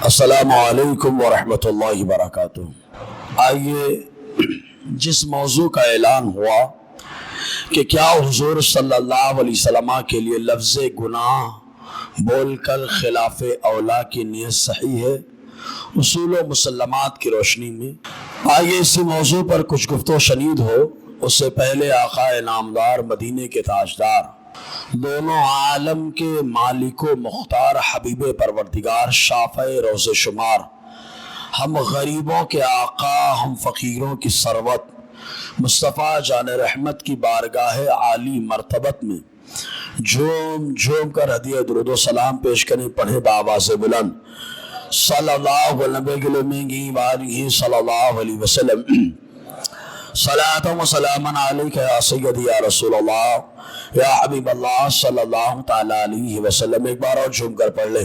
السلام علیکم ورحمۃ اللہ وبرکاتہ۔ آئیے جس موضوع کا اعلان ہوا کہ کیا حضور صلی اللہ علیہ وسلم کے لیے لفظ گناہ بول کر خلاف اولا کی نیت صحیح ہے، اصول و مسلمات کی روشنی میں آئیے اسی موضوع پر کچھ گفت و شنید ہو۔ اس سے پہلے آقا نامدار مدینے کے تاجدار دونوں عالم کے مالک و مختار حبیب پروردگار شافع روز شمار، ہم غریبوں کے آقا ہم فقیروں کی ثروت، مصطفیٰ جان رحمت کی بارگاہ عالی مرتبت میں جھوم جھوم کر ہدیہ درود و سلام پیش کریں، پڑھے بآواز بلند صلی اللہ علیہ صلی اللہ علیہ وسلم۔ صلاۃ و سلام علیک یا سیدی یا رسول اللہ یا حبیب اللہ صلی اللہ تعالی علیہ وسلم۔ ایک بار اور جھوم کر پڑھ لے،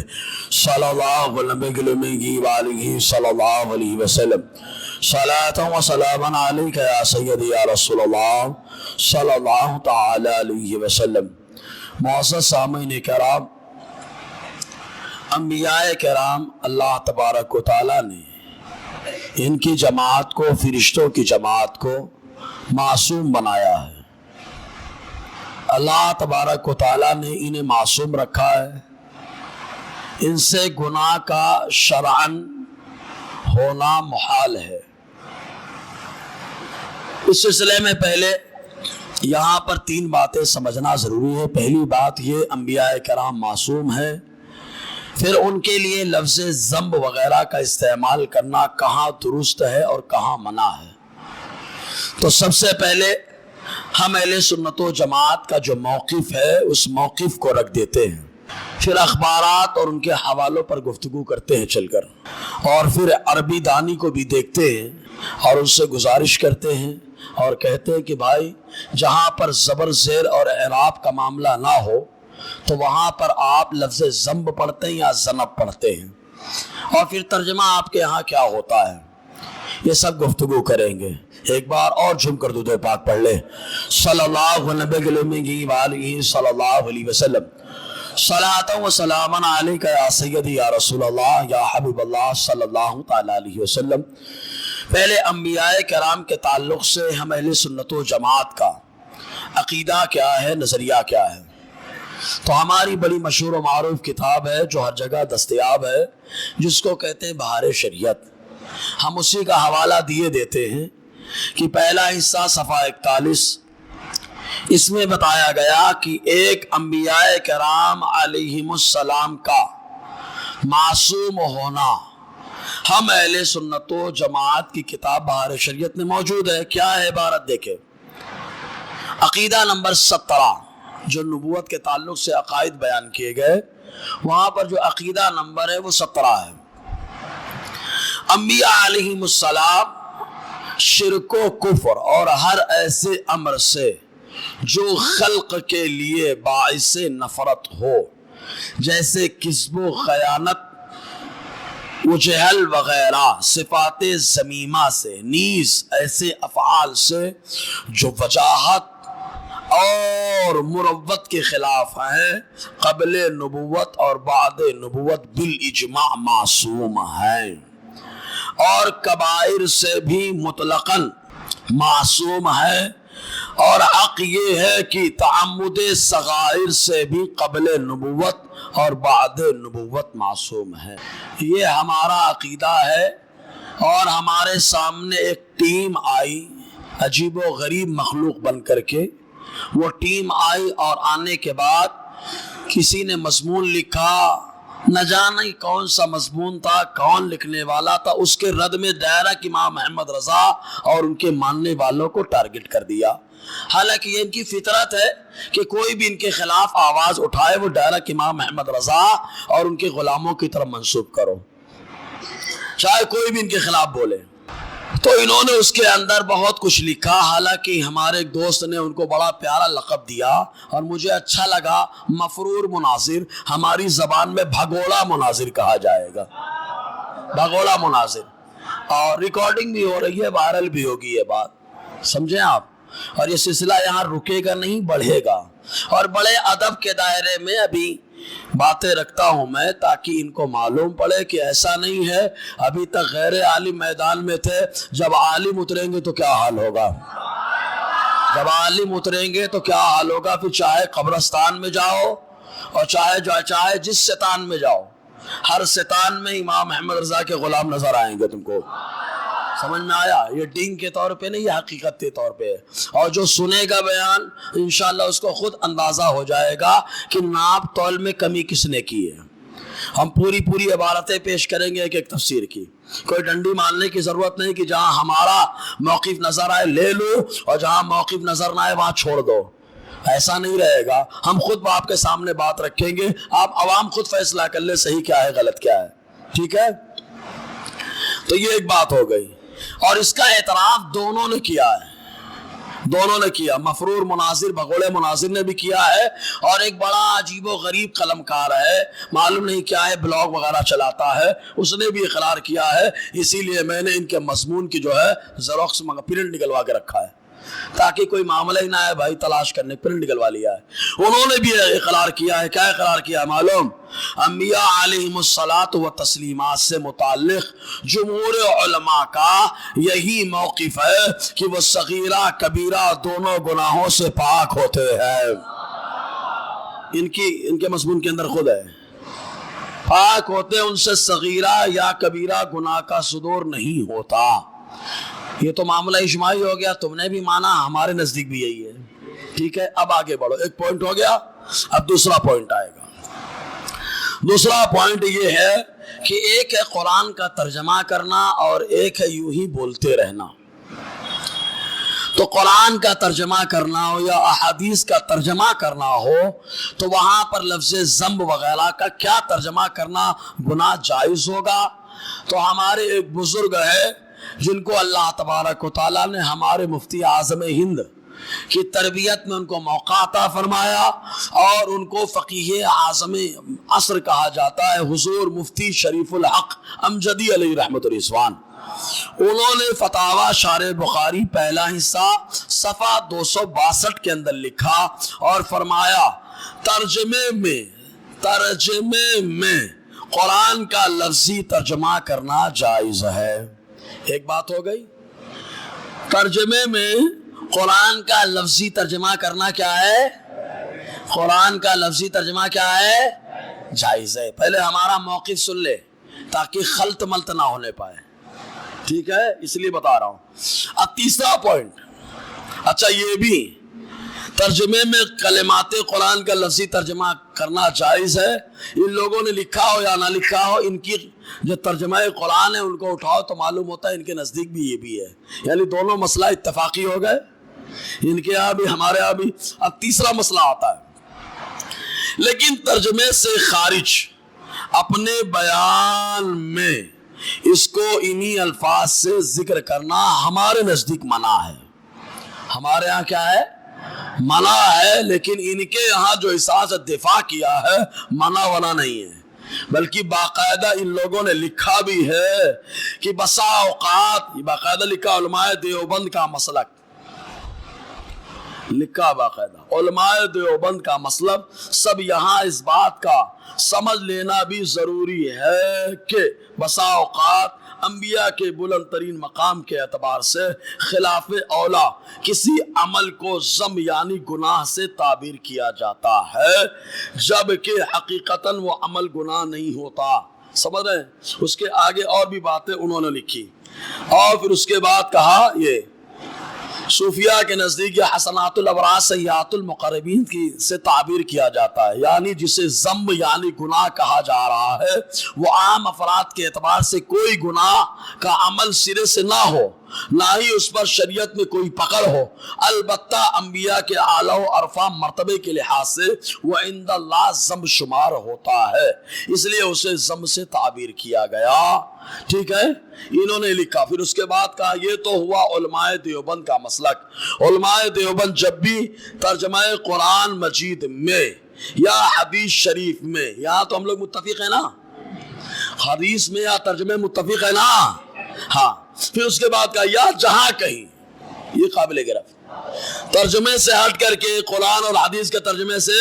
صلی اللہ علیہ صلی اللہ علیہ وسلم۔ صلاۃ و سلام علیک یا سیدی یا رسول اللہ صلی اللہ تعالی علیہ وسلم۔ معزز سامعین کرام، انبیاء کرام اللہ تبارک و تعالی نے ان کی جماعت کو، فرشتوں کی جماعت کو معصوم بنایا ہے۔ اللہ تبارک و تعالیٰ نے انہیں معصوم رکھا ہے، ان سے گناہ کا شرعاً ہونا محال ہے۔ اس سلسلے میں پہلے یہاں پر تین باتیں سمجھنا ضروری ہے۔ پہلی بات یہ، انبیاء کرام معصوم ہیں، پھر ان کے لیے لفظ ذنب وغیرہ کا استعمال کرنا کہاں درست ہے اور کہاں منع ہے۔ تو سب سے پہلے ہم اہل سنت و جماعت کا جو موقف ہے اس موقف کو رکھ دیتے ہیں، پھر اخبارات اور ان کے حوالوں پر گفتگو کرتے ہیں چل کر، اور پھر عربی دانی کو بھی دیکھتے ہیں اور ان سے گزارش کرتے ہیں اور کہتے ہیں کہ بھائی جہاں پر زبر زیر اور اعراب کا معاملہ نہ ہو تو وہاں پر آپ لفظ ذنب پڑھتے ہیں یا ذنب پڑھتے ہیں، اور پھر ترجمہ آپ کے ہاں کیا ہوتا ہے، یہ سب گفتگو کریں گے۔ ایک بار اور جھم کر درود پاک پڑھ لے، صلی اللہ علیہ صلی اللہ علیہ وسلم۔ صلاۃ و سلام علیک یا سیدی یا رسول اللہ یا حبیب اللہ صلی اللہ تعالی علیہ وسلم۔ پہلے انبیاء کرام کے تعلق سے ہم اہل سنت و جماعت کا عقیدہ کیا ہے، نظریہ کیا ہے۔ تو ہماری بڑی مشہور و معروف کتاب ہے جو ہر جگہ دستیاب ہے، جس کو کہتے ہیں بہار شریعت۔ ہم اسی کا حوالہ دیے دیتے ہیں کہ پہلا حصہ صفحہ 41، اس میں بتایا گیا کہ ایک انبیاء کرام علیہم السلام کا معصوم ہونا ہم اہل سنت و جماعت کی کتاب بہار شریعت میں موجود ہے۔ کیا ہے عبارت دیکھیں، عقیدہ نمبر 17 جو نبوت کے تعلق سے عقائد بیان کیے گئے، وہاں پر جو عقیدہ نمبر ہے وہ 17 ہے۔ انبیاء علیہم السلام شرک و کفر اور ہر ایسے امر سے جو خلق کے لیے باعث نفرت ہو، جیسے کذب و خیانت و جہل وغیرہ، صفات ذمیمہ سے، نیز ایسے افعال سے جو وجاہت اور مروت کے خلاف ہیں، قبل نبوت اور بعد نبوت بالاجماع معصوم ہیں، اور کبائر سے بھی مطلقاً معصوم ہے، اور حق یہ ہے کہ تعمد صغائر سے بھی قبل نبوت اور بعد نبوت معصوم ہے۔ یہ ہمارا عقیدہ ہے، اور ہمارے سامنے ایک ٹیم آئی، عجیب و غریب مخلوق بن کر کے وہ ٹیم آئی، اور آنے کے بعد کسی نے مضمون لکھا، نہ جانے کون سا مضمون تھا، کون لکھنے والا تھا، اس کے رد میں ڈائریکٹ امام محمد رضا اور ان کے ماننے والوں کو ٹارگٹ کر دیا۔ حالانکہ یہ ان کی فطرت ہے کہ کوئی بھی ان کے خلاف آواز اٹھائے وہ ڈائریکٹ امام محمد رضا اور ان کے غلاموں کی طرف منسوب کرو، چاہے کوئی بھی ان کے خلاف بولے۔ تو انہوں نے اس کے اندر بہت کچھ لکھا، حالانکہ ہمارے ایک دوست نے ان کو بڑا پیارا لقب دیا اور مجھے اچھا لگا، مفرور مناظر، ہماری زبان میں بھگوڑا مناظر کہا جائے گا، بھگوڑا مناظر، اور ریکارڈنگ بھی ہو رہی ہے، وائرل بھی ہوگی یہ بات، سمجھیں آپ۔ اور یہ سلسلہ یہاں رکے گا نہیں، بڑھے گا، اور بڑے ادب کے دائرے میں ابھی باتیں رکھتا ہوں میں تاکہ ان کو معلوم پڑے کہ ایسا نہیں ہے ابھی تک غیر عالم میدان میں تھے، جب عالم اتریں گے تو کیا حال ہوگا، جب عالم اتریں گے تو کیا حال ہوگا، پھر چاہے قبرستان میں جاؤ اور چاہے جس شیطان میں جاؤ، ہر شیطان میں امام محمد رضا کے غلام نظر آئیں گے تم کو۔ سمجھ میں آیا؟ یہ ڈینگ کے طور پہ نہیں، یہ حقیقت کے طور پہ، اور جو سنے گا بیان انشاءاللہ اس کو خود اندازہ ہو جائے گا کہ ناپ تول میں کمی کس نے کی ہے۔ ہم پوری عبارتیں پیش کریں گے ایک ایک تفسیر کی، کوئی ڈنڈی ماننے کی ضرورت نہیں کہ جہاں ہمارا موقف نظر آئے لے لو اور جہاں موقف نظر نہ آئے وہاں چھوڑ دو، ایسا نہیں رہے گا۔ ہم خود آپ کے سامنے بات رکھیں گے، آپ عوام خود فیصلہ کر لے صحیح کیا ہے غلط کیا ہے، ٹھیک ہے؟ تو یہ ایک بات ہو گئی، اور اس کا اعتراف دونوں نے کیا ہے، دونوں نے کیا، مفرور مناظر بغوڑ مناظر نے بھی کیا ہے، اور ایک بڑا عجیب و غریب قلمکار ہے، معلوم نہیں کیا ہے، بلاگ وغیرہ چلاتا ہے، اس نے بھی اقرار کیا ہے۔ اسی لیے میں نے ان کے مضمون کی جو ہے زیروکس پرنٹ نکلوا کے رکھا ہے تاکہ کوئی معاملہ ہی نہ آئے بھائی تلاش کرنے، پرنٹ نکلوا لیا ہے۔ انہوں نے بھی اقرار کیا ہے، کیا اقرار کیا ہے معلوم؟ انبیاء علیہم الصلاۃ و تسلیمات سے متعلق جمہور علماء کا یہی موقف ہے کہ وہ صغیرہ کبیرہ دونوں گناہوں سے پاک ہوتے ہیں۔ ان کے مضمون کے اندر خود ہے، پاک ہوتے، ان سے صغیرہ یا کبیرہ گناہ کا صدور نہیں ہوتا۔ یہ تو معاملہ اجماعی ہو گیا، تم نے بھی مانا، ہمارے نزدیک بھی یہی ہے، ٹھیک ہے؟ اب آگے بڑھو، ایک پوائنٹ ہو گیا، اب دوسرا پوائنٹ آئے گا۔ دوسرا پوائنٹ یہ ہے کہ ایک ہے قرآن کا ترجمہ کرنا اور ایک ہے یوں ہی بولتے رہنا۔ تو قرآن کا ترجمہ کرنا ہو یا احادیث کا ترجمہ کرنا ہو تو وہاں پر لفظ ذنب وغیرہ کا کیا ترجمہ کرنا گناہ جائز ہوگا؟ تو ہمارے ایک بزرگ ہے جن کو اللہ تبارک و تعالیٰ نے ہمارے مفتی اعظم ہند کی تربیت میں ان کو موقع عطا فرمایا، اور ان کو فقیہ اعظم عصر کہا جاتا ہے، حضور مفتی شریف الحق امجدی علیہ رحمت الرضوان۔ انہوں نے فتاوی شارح بخاری پہلا حصہ صفحہ 262 کے اندر لکھا اور فرمایا ترجمے میں قرآن کا لفظی ترجمہ کرنا جائز ہے۔ ایک بات ہو گئی، ترجمے میں قرآن کا لفظی ترجمہ کرنا کیا ہے؟ قرآن کا لفظی ترجمہ کیا ہے؟ جائز ہے۔ پہلے ہمارا موقف سن لے تاکہ خلط ملط نہ ہونے پائے، ٹھیک ہے؟ اس لیے بتا رہا ہوں۔ اب تیسرا پوائنٹ، اچھا یہ بھی ترجمے میں کلمات قرآن کا لفظی ترجمہ کرنا جائز ہے، ان لوگوں نے لکھا ہو یا نہ لکھا ہو، ان کی جو ترجمہ قرآن ہے ان کو اٹھاؤ تو معلوم ہوتا ہے ان کے نزدیک بھی یہ بھی ہے، یعنی دونوں مسئلہ اتفاقی ہو گئے، ان کے یہاں بھی ہمارے یہاں بھی۔ اب تیسرا مسئلہ آتا ہے، لیکن ترجمے سے خارج اپنے بیان میں اس کو انہی الفاظ سے ذکر کرنا ہمارے نزدیک منع ہے۔ ہمارے یہاں کیا ہے؟ منع ہے، لیکن ان کے یہاں جو احساس دفاع کیا ہے منع ونا نہیں ہے، بلکہ باقاعدہ ان لوگوں نے لکھا بھی ہے کہ بسا اوقات، باقاعدہ لکھا علماء دیوبند کا مسلک، لکھا باقاعدہ علماء دیوبند کا مسلک، سب یہاں اس بات کا سمجھ لینا بھی ضروری ہے کہ بسا اوقات انبیاء کے بلند ترین مقام کے اعتبار سے خلاف اولا کسی عمل کو ذم یعنی گناہ سے تعبیر کیا جاتا ہے، جبکہ حقیقتاً وہ عمل گناہ نہیں ہوتا۔ سمجھ رہے ہیں؟ اس کے آگے اور بھی باتیں انہوں نے لکھی، اور پھر اس کے بعد کہا یہ صوفیہ کے نزدیک یہ حسنات الابرار سیئات المقربین کی سے تعبیر کیا جاتا ہے، یعنی جسے ذنب یعنی گناہ کہا جا رہا ہے وہ عام افراد کے اعتبار سے کوئی گناہ کا عمل سرے سے نہ ہو، نہ ہی اس پر شریعت میں کوئی پکڑ ہو، البتہ انبیاء کے اعلیٰ و ارفع مرتبے کے لحاظ سے وہ عند اللہ ذنب شمار ہوتا ہے، اس لیے اسے ذنب سے تعبیر کیا گیا، ٹھیک ہے؟ انہوں نے لکھا۔ پھر اس کے بعد کہا یہ تو ہوا علماء دیوبند کا مسلک۔ علماء دیوبند جب بھی ترجمہ قرآن مجید میں یا حدیث شریف میں، یہاں تو ہم لوگ متفق ہیں نا، حدیث میں یا ترجمے متفق ہے نا، ہاں، پھر اس کے بعد کہا یا جہاں کہیں، یہ قابل گرفت، ترجمے سے ہٹ کر کے، قرآن اور حدیث کے ترجمے سے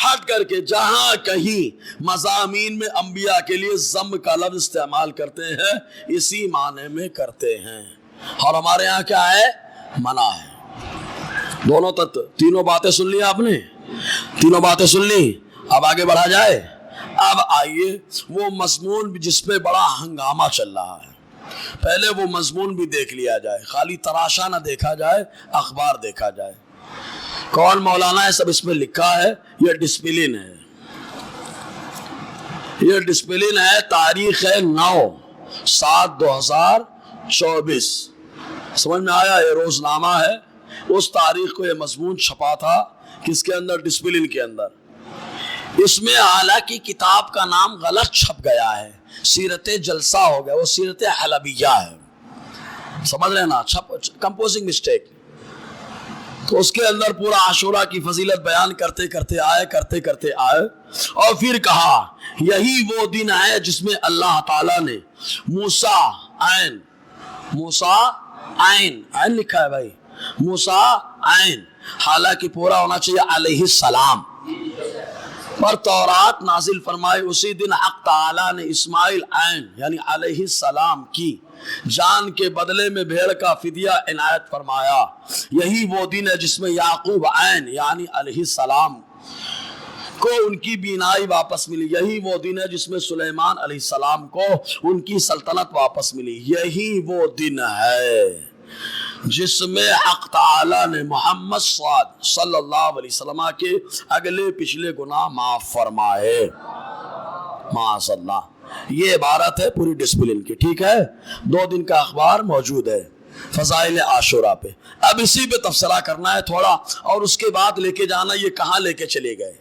ہٹ کر کے جہاں کہیں مضامین میں انبیاء کے لیے ذم کا لفظ استعمال کرتے ہیں اسی معنی میں کرتے ہیں، اور ہمارے یہاں کیا ہے؟ منع ہے۔ دونوں تینوں باتیں سن لی آپ نے، تینوں باتیں سن لی، اب آگے بڑھا جائے۔ اب آئیے وہ مضمون جس پہ بڑا ہنگامہ چل رہا ہے، پہلے وہ مضمون بھی دیکھ لیا جائے، خالی تراشا نہ دیکھا جائے، اخبار دیکھا جائے۔ کون مولانا ہے؟ سب اس میں لکھا ہے، یہ ڈسپلن ہے، یہ ڈسپلن ہے، تاریخ ہے 9/7/2024، سمجھ میں آیا؟ یہ روزنامہ ہے، اس تاریخ کو یہ مضمون چھپا تھا، کس کے اندر؟ ڈسپلن کے اندر۔ اس میں حالانکہ کتاب کا نام غلط چھپ گیا ہے، سیرت جلسہ ہو گیا، وہ سیرت حلبیہ ہے، سمجھ رہے نا؟ Composing mistake. تو اس کے اندر پورا عاشورہ کی فضیلت بیان کرتے کرتے آئے اور پھر کہا یہی وہ دن ہے جس میں اللہ تعالیٰ نے موسیٰ عین لکھا ہے بھائی، موسیٰ عین، حالانکہ پورا ہونا چاہیے علیہ السلام، پر تورات نازل فرمائے۔ اسی دن حق تعالیٰ نے اسماعیل عین یعنی علیہ السلام کی جان کے بدلے میں بھیڑ کا فدیہ عنایت فرمایا۔ یہی وہ دن ہے جس میں یعقوب عین یعنی علیہ السلام کو ان کی بینائی واپس ملی۔ یہی وہ دن ہے جس میں سلیمان علیہ السلام کو ان کی سلطنت واپس ملی۔ یہی وہ دن ہے جس میں حق تعالیٰ نے محمد صلی اللہ علیہ وسلم کے اگلے پچھلے گناہ معاف فرمائے، معاذ اللہ۔ یہ عبارت ہے پوری ڈسپلن کی، ٹھیک ہے؟ 2 دن کا اخبار موجود ہے فضائل عاشورہ پہ۔ اب اسی پہ تبصرہ کرنا ہے تھوڑا، اور اس کے بعد لے کے جانا یہ کہاں لے کے چلے گئے۔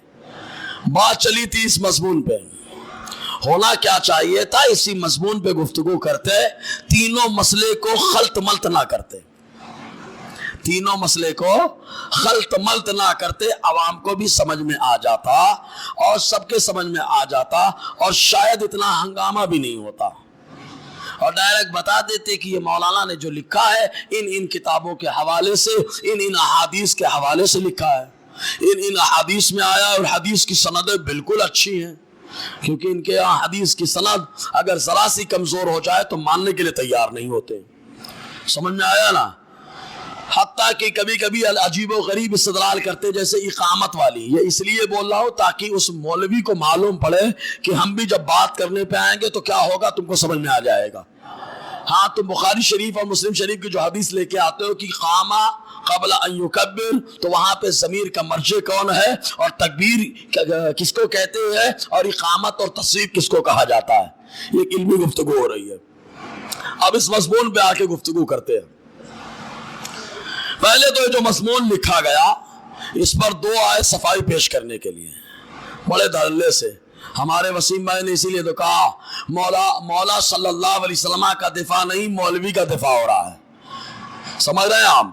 بات چلی تھی اس مضمون پہ، ہونا کیا چاہیے تھا؟ اسی مضمون پہ گفتگو کرتے، تینوں مسئلے کو خلط ملط نہ کرتے، تینوں مسئلے کو خلط ملط نہ کرتے، عوام کو بھی سمجھ میں آ جاتا اور سب کے سمجھ میں آ جاتا، اور شاید اتنا ہنگامہ بھی نہیں ہوتا، اور ڈائریکٹ بتا دیتے کہ یہ مولانا نے جو لکھا ہے ان کتابوں کے حوالے سے، ان احادیث کے حوالے سے لکھا ہے، ان احادیث میں آیا، اور حدیث کی سندیں بالکل اچھی ہیں، کیونکہ ان کے یہاں حدیث کی سند اگر ذرا سی کمزور ہو جائے تو ماننے کے لیے تیار نہیں ہوتے، سمجھ میں آیا نا؟ حتیٰ کہ کبھی کبھی عجیب و غریب استدلال کرتے، جیسے اقامت والی۔ یہ اس لیے بول رہا ہوں تاکہ اس مولوی کو معلوم پڑے کہ ہم بھی جب بات کرنے پہ آئیں گے تو کیا ہوگا، تم کو سمجھ میں آ جائے گا۔ ہاں، تم بخاری شریف اور مسلم شریف کی جو حدیث لے کے آتے ہو کہ قامہ قبل ان یکبر، تو وہاں پہ ضمیر کا مرجع کون ہے، اور تکبیر کس کو کہتے ہیں، اور اقامت اور تصریف کس کو کہا جاتا ہے۔ یہ ایک علمی گفتگو ہو رہی ہے۔ اب اس مضمون پہ آ کے گفتگو کرتے ہیں۔ پہلے تو جو مضمون لکھا گیا اس پر 2 آئے صفائی پیش کرنے کے لیے بڑے دھڑلے سے۔ ہمارے وسیم بھائی نے اسی لیے تو کہا مولا صلی اللہ علیہ وسلم کا دفاع نہیں، مولوی کا دفاع ہو رہا ہے، سمجھ رہے ہیں آپ؟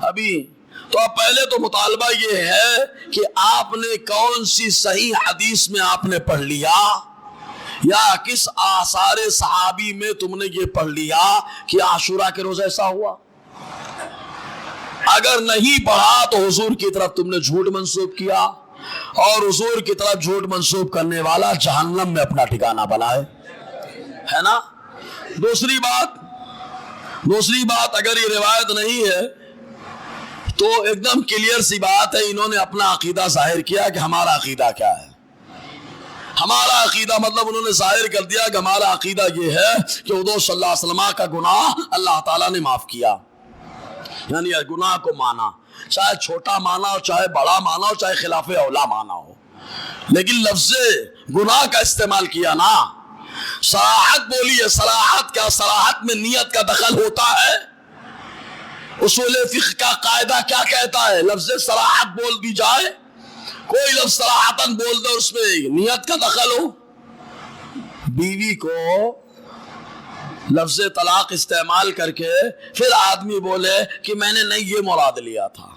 ابھی تو اب پہلے تو مطالبہ یہ ہے کہ آپ نے کون سی صحیح حدیث میں آپ نے پڑھ لیا، یا کس آثار صحابی میں تم نے یہ پڑھ لیا کہ عاشورہ کے روز ایسا ہوا۔ اگر نہیں پڑھا تو حضور کی طرف تم نے جھوٹ منسوب کیا، اور حضور کی طرف جھوٹ منسوب کرنے والا جہنم میں اپنا ٹھکانہ بنائے، ہے نا؟ دوسری بات اگر یہ روایت نہیں ہے تو ایک دم کلیئر سی بات ہے، انہوں نے اپنا عقیدہ ظاہر کیا کہ ہمارا عقیدہ کیا ہے۔ ہمارا عقیدہ مطلب انہوں نے ظاہر کر دیا کہ ہمارا عقیدہ یہ ہے کہ حضور صلی اللہ علیہ وسلم کا گناہ اللہ تعالیٰ نے معاف کیا، یعنی گناہ کو مانا، چاہے چھوٹا مانا ہو، چاہے بڑا مانا ہو، چاہے خلاف اولا مانا ہو، لیکن لفظ گناہ کا استعمال کیا نا۔ صراحت بولی ہے، صراحت کیا؟ صراحت میں نیت کا دخل ہوتا ہے۔ اصول فقہ کا قاعدہ کیا کہتا ہے؟ لفظ صراحت بول دی جائے، کوئی لفظ صراحتاً بول دو، اس میں نیت کا دخل ہو۔ بیوی کو لفظ طلاق استعمال کر کے پھر آدمی بولے کہ میں نے نہیں یہ مراد لیا تھا،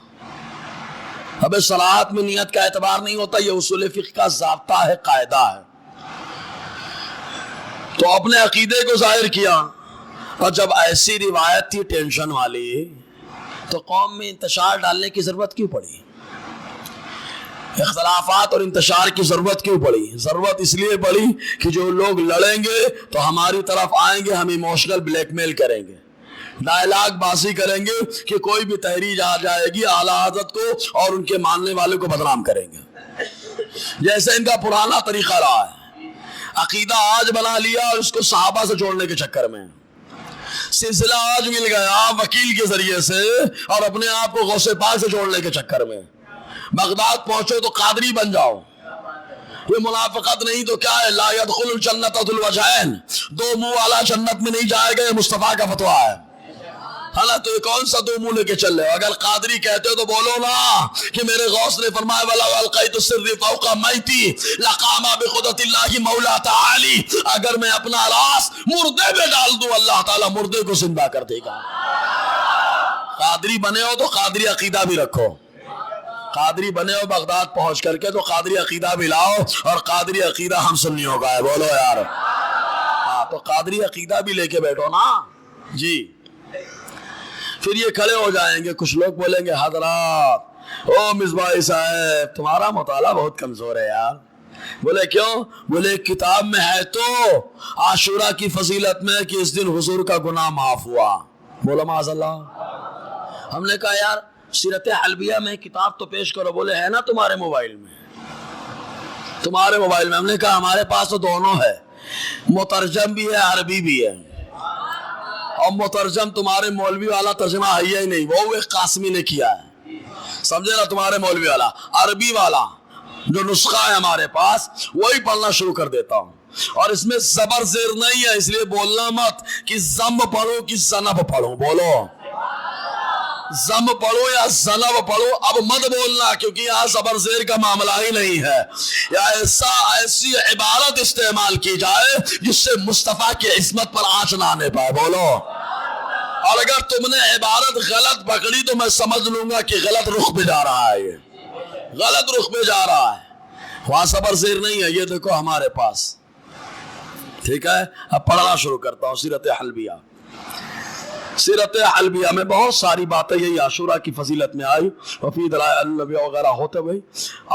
اب صراحت میں نیت کا اعتبار نہیں ہوتا، یہ اصول فقہ کا ضابطہ ہے، قاعدہ ہے۔ تو اپنے عقیدے کو ظاہر کیا، اور جب ایسی روایت تھی ٹینشن والی تو قوم میں انتشار ڈالنے کی ضرورت کیوں پڑی؟ اختلافات اور انتشار کی ضرورت کیوں پڑی؟ ضرورت اس لیے پڑی کہ جو لوگ لڑیں گے تو ہماری طرف آئیں گے، ہم ایموشنل بلیک میل کریں گے، ڈائلاگ بازی کریں گے کہ کوئی بھی تحریر آ جائے گی اعلیٰ حضرت کو اور ان کے ماننے والوں کو بدنام کریں گے، جیسے ان کا پرانا طریقہ رہا ہے۔ عقیدہ آج بنا لیا اور اس کو صحابہ سے جوڑنے کے چکر میں، سلسلہ آج مل گیا وکیل کے ذریعے سے اور اپنے آپ کو غوث پاک سے جوڑنے کے چکر میں، بغداد پہنچو تو قادری بن جاؤ۔ یہ منافقت نہیں تو کیا ہے؟ لا يدخل الجنت ذو الوجہین، دو منہ والا جنت میں نہیں جائے گا، یہ مصطفیٰ کا فتویٰ ہے۔ حالانکہ تو یہ کون سا دو منہ لے کے چل رہے ہو؟ اگر قادری کہتے ہو تو بولو نا کہ میرے غوث نے فرمایا وَلَوْ أَلْقَيْتُ السِّرِّ فَوْقَ مَيْتِي لَقَامَ بِقُدْرَتِ اللَّهِ مَوْلَا تَعَالِي، اگر میں اپنا راس مردے میں ڈال دوں اللہ تعالیٰ مردے کو زندہ کر دے گا۔ قادری بنے ہو تو قادری عقیدہ بھی رکھو، قادری بنے ہو بغداد پہنچ کر کے تو قادری عقیدہ بھی لاؤ، اور قادری عقیدہ ہم سنیوں کا ہے، بولو یار۔ ہاں تو قادری عقیدہ بھی لے کے بیٹھو نا جی۔ پھر یہ کھڑے ہو جائیں گے کچھ لوگ، بولیں گے حضرات او مصباحی صاحب تمہارا مطالعہ بہت کمزور ہے یار۔ بولے کیوں؟ بولے کتاب میں ہے تو عاشورہ کی فضیلت میں کہ اس دن حضور کا گناہ معاف ہوا۔ بولو معاذ اللہ۔ ہم نے کہا یار سیرت حلبیہ میں کتاب تو پیش کرو۔ بولے ہے نا تمہارے موبائل میں، تمہارے موبائل میں۔ ہم نے کہا ہمارے پاس تو دونوں ہے، مترجم بھی ہے عربی بھی ہے، اور مترجم تمہارے مولوی والا ترجمہ ہے ہی نہیں، وہ ایک قاسمی نے کیا ہے، سمجھے نا؟ تمہارے مولوی والا عربی والا جو نسخہ ہے ہمارے پاس وہی پڑھنا شروع کر دیتا ہوں، اور اس میں زبر زیر نہیں ہے، اس لیے بولنا مت کہ زم پڑھو کہ زنب پڑھو، بولو زم پڑھو یا زنب پڑھو، اب مت بولنا کیونکہ یہاں زبر زیر کا معاملہ ہی نہیں ہے، یا ایسی عبارت استعمال کی جائے جس سے مصطفیٰ کی عصمت پر آنچ نہ آنے پائے، بولو۔ اور اگر تم نے عبارت غلط پکڑی تو میں سمجھ لوں گا کہ غلط رخ پہ جا رہا ہے، یہ غلط رخ پہ جا رہا ہے، وہاں زبر زیر نہیں ہے، یہ دیکھو ہمارے پاس، ٹھیک ہے؟ اب پڑھنا شروع کرتا ہوں سیرت حلبیہ۔ سیرت حلبیہ میں بہت ساری باتیں یہی عاشورہ کی فضیلت میں آئی، وفی دلائل النبی وغیرہ ہوتے ہوئے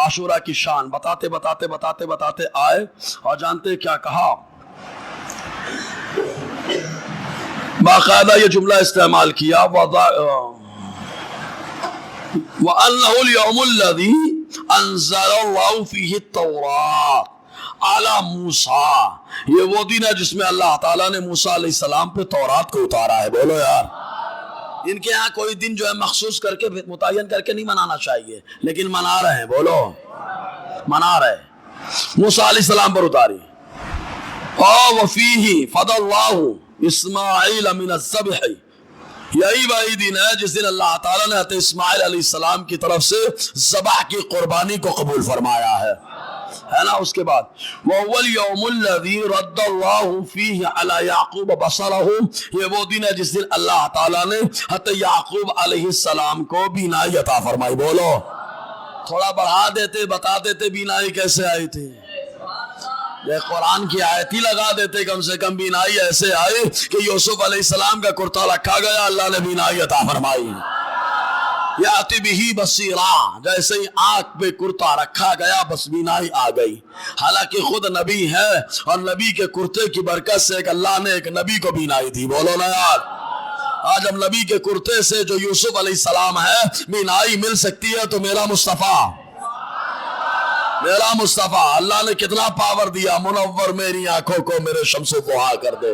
عاشورہ کی شان بتاتے بتاتے بتاتے بتاتے آئے، اور جانتے کیا کہا؟ باقاعدہ یہ جملہ استعمال کیا وَأَنَّهُ الْيَوْمُ الَّذِي أَنزَلَ اللَّهُ فِيهِ التَّوْرَاةَ عَلَى موسیٰ، یہ وہ دن ہے جس میں اللہ تعالیٰ نے موسیٰ علیہ السلام پہ تورات کو اتارا ہے، بولو یار۔ ان کے ہاں کوئی دن جو ہے مخصوص کر کے متعین کر کے نہیں منانا چاہیے، لیکن منا رہے ہیں، بولو منا رہے، موسیٰ علیہ السلام پر اتاری۔ وَفِيهِ فَضَى اللَّهُ اسماعیل من الذبح، یہی وہی دن ہے جس دن اللہ تعالیٰ نے حضرت اسماعیل علیہ السلام کی طرف سے ذبح کی قربانی کو قبول فرمایا ہے نا؟ اس کے بعد وَهُوَ الْيَوْمُ الَّذِي رَدَّ اللَّهُ فِيهِ عَلَى يَعْقُوبَ بَصَرَهُ، یہ وہ دن ہے جس دن اللہ تعالیٰ نے حضرت یعقوب علیہ السلام کو بینائی عطا فرمائی، بولو۔ تھوڑا بڑھا دیتے، بتا دیتے بینائی کیسے آئی تھی، یہ قرآن کی آیت ہی لگا دیتے، کم سے کم بینائی ایسے آئی کہ یوسف علیہ السلام کا کرتا رکھا گیا، اللہ نے بینائی عطا فرمائی۔ یاتی بہی بصیرا، جیسے ہی آنکھ پہ کرتا رکھا گیا بس بینائی آ گئی، حالانکہ خود نبی ہے، اور نبی کے کرتے کی برکت سے ایک اللہ نے ایک نبی کو بینائی دی، بولو نا یار۔ آج ہم نبی کے کرتے سے جو یوسف علیہ السلام ہے بینائی مل سکتی ہے تو میرا مصطفیٰ، میرا مصطفیٰ، اللہ نے کتنا پاور دیا، منور میری آنکھوں کو میرے شمس و ضحیٰ کر دے،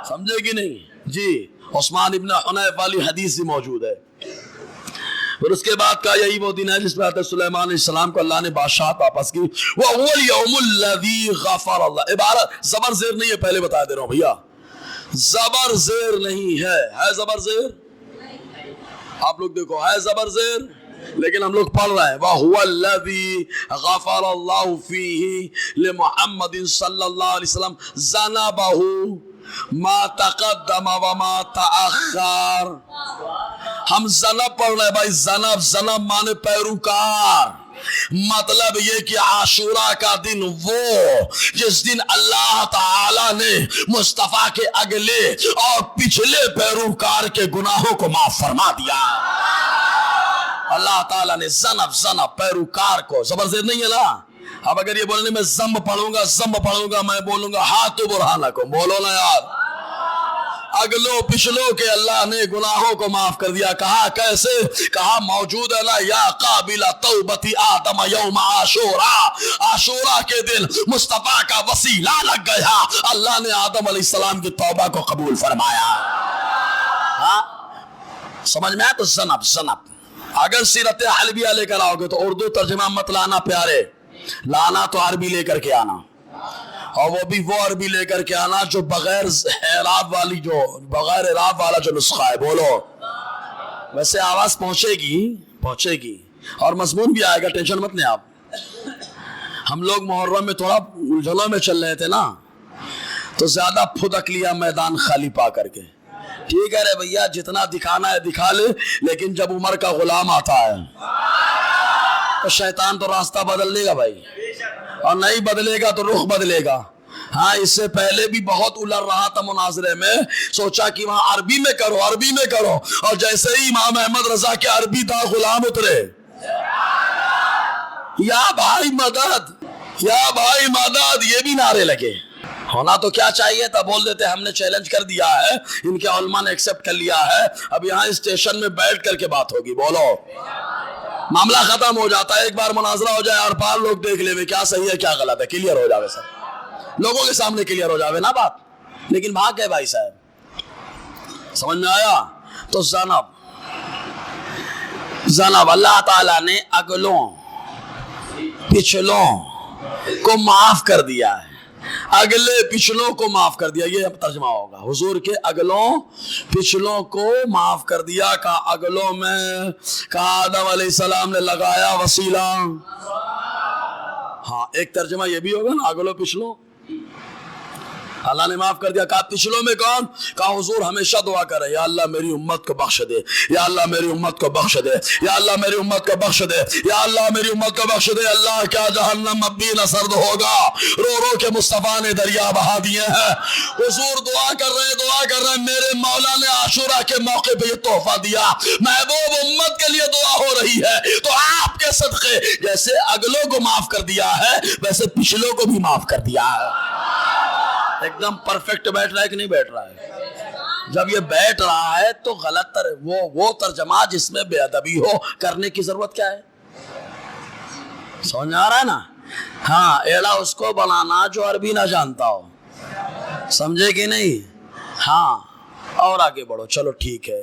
سمجھے کہ نہیں جی؟ عثمان ابن حنیف والی حدیث بھی موجود ہے۔ پھر اس کے بعد کا یہی وہ دن ہے جس میں حضرت سلیمان علیہ السلام کو اللہ نے بادشاہت واپس کی۔ وَهُوَ الْيَوْمُ الَّذِي غَفَرَ اللَّهُ، عبارت زبر زیر نہیں ہے، پہلے بتا دے رہا ہوں بھیا، زبر زیر نہیں ہے زبر زیر؟ آپ لوگ دیکھو ہے زبر زیر، لیکن ہم لوگ پڑھ رہے ہیں وَهُوَ الَّذِي غَفَرَ اللَّهُ فِيهِ لِمُحَمَّدٍ صلی اللہ علیہ وسلم ذَنَبَهُ ما تقدم وما تأخر۔ ہم زنب پڑھ رہے ہیں بھائی، زنب مانے پیروکار، مطلب یہ کہ عاشورہ کا دن وہ جس دن اللہ تعالی نے مصطفیٰ کے اگلے اور پچھلے پیروکار کے گناہوں کو معاف فرما دیا. اللہ تعالیٰ نے زنب پیروکار کو، زبر زیر نہیں ہے نا. اب اگر یہ بولنے میں زمب پڑھوں گا میں بولوں گا ہاتھ برہانکم، بولو نا یار. اگلو پچھلوں کے اللہ نے گناہوں کو معاف کر دیا. کہا کیسے؟ کہا موجود ہے نا یا قابل توبتی آدم یوم عاشورہ کے دن مصطفیٰ کا وسیلہ لگ گیا، اللہ نے آدم علیہ السلام کی توبہ کو قبول فرمایا. ہاں سمجھ میں آیا؟ تو زنب. اگر سیرت حلبیہ لے کر آؤ گے تو اردو ترجمہ مت لانا پیارے، لانا تو عربی لے کر کے آنا، اور وہ بھی وہ عربی لے کر کے آنا جو بغیر اعراب والا جو نسخہ ہے. بولو. ویسے آواز پہنچے گی اور مضمون بھی آئے گا، ٹینشن مت لیں آپ. ہم لوگ محرم میں تھوڑا الجھنوں میں چل رہے تھے نا، تو زیادہ پھدک لیا میدان خالی پا کر کے. ٹھیک ہے رے بھیا، جتنا دکھانا ہے دکھا لے، لیکن جب عمر کا غلام آتا ہے تو شیطان تو راستہ بدل دے گا بھائی، اور نہیں بدلے گا تو رخ بدلے گا. ہاں اس سے پہلے بھی بہت الر رہا تھا مناظرے میں، سوچا کہ وہاں عربی میں کرو، اور جیسے ہی امام احمد رضا کے عربی دا غلام اترے، یا بھائی مدد، یہ بھی نعرے لگے. ہونا تو کیا چاہیے تھا، بول دیتے ہم نے چیلنج کر دیا ہے، ان کے علماء نے ایکسپٹ کر لیا ہے، اب یہاں اسٹیشن میں بیٹھ کر کے بات ہوگی. بولو. معاملہ ختم ہو جاتا ہے، ایک بار مناظرہ ہو جائے اور پار لوگ دیکھ لے کیا صحیح ہے کیا غلط ہے، کلیئر ہو جاوے سب لوگوں کے سامنے، کلیئر ہو جاوے نا بات. لیکن بھاگ گئے بھائی صاحب. سمجھ میں آیا؟ تو زنب اللہ تعالیٰ نے اگلوں پچھلوں کو معاف کر دیا ہے، اگلے پچھلوں کو معاف کر دیا. یہ ترجمہ ہوگا حضور کے اگلوں پچھلوں کو معاف کر دیا. کہا اگلوں میں، کہا آدم علیہ السلام نے لگایا وسیلہ. ہاں ایک ترجمہ یہ بھی ہوگا نا، اگلوں پچھلوں اللہ نے معاف کر دیا. کہا پچھلوں میں کون؟ کہا حضور ہمیشہ دعا کرے یا اللہ میری امت کو بخش دے، یا اللہ میری امت کو بخش دے، یا اللہ میری امت کو بخش دے، یا اللہ میری امت کو بخش دے. اللہ کیا جہنم اب بھی نہ سرد ہوگا، رو رو کے مصطفیٰ نے دریا بہا دیے ہیں. حضور دعا کر رہے ہیں میرے مولا نے عاشورہ کے موقع پہ یہ تحفہ دیا، محبوب امت کے لیے دعا ہو رہی ہے. تو آپ کے صدقے جیسے اگلوں کو معاف کر دیا ہے ویسے پچھلوں کو بھی معاف کر دیا ہے. ایک دم پرفیکٹ بیٹھ رہا ہے کہ نہیں بیٹھ رہا ہے؟ جب یہ بیٹھ رہا ہے تو غلط وہ ترجمہ جس میں بے ادبی ہو کرنے کی ضرورت کیا ہے؟ سمجھ آ رہا ہے نا؟ ہاں ایڑا اس کو بنانا جو عربی نہ جانتا ہو، سمجھے کہ نہیں؟ ہاں اور آگے بڑھو. چلو ٹھیک ہے.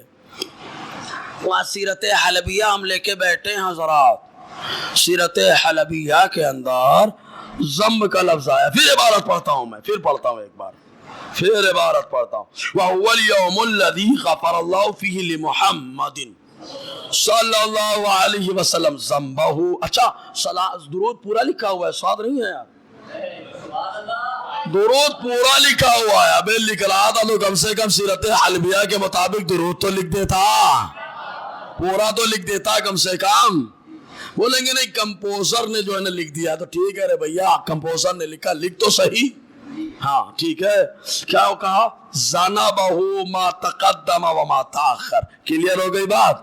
وہاں سیرت حلبیہ ہم لے کے بیٹھے ہیں حضرات. سیرت حلبیہ کے اندر ضم کا لفظ آیا. پھر عبارت پڑھتا ہوں میں، ایک بار پھر عبارت پڑھتا ہوں. وَهُوَ الْيَوْمُ الَّذِي غَفَرَ اللَّهُ فِيهِ لِمُحَمَّدٍ صلی اللہ علیہ وسلم ذنبہ. اچھا درود پورا لکھا ہوا ہے، سواد نہیں ہے یار، درود پورا لکھا ہوا ہے. ابھی لکھ رہا تھا تو کم سے کم سیرت حلبیہ کے مطابق درود تو لکھ دیتا، پورا تو لکھ دیتا کم سے کم. بولیں گے نہیں کمپوزر نے جو ہے نا لکھ دیا، تو ٹھیک ہے رے بھیا، کمپوزر نے لکھا، لکھ تو صحیح. ہاں ٹھیک ہے. کیا کہا؟ زنبہ ما تقدم وما تاخر. کلیئر ہو گئی بات؟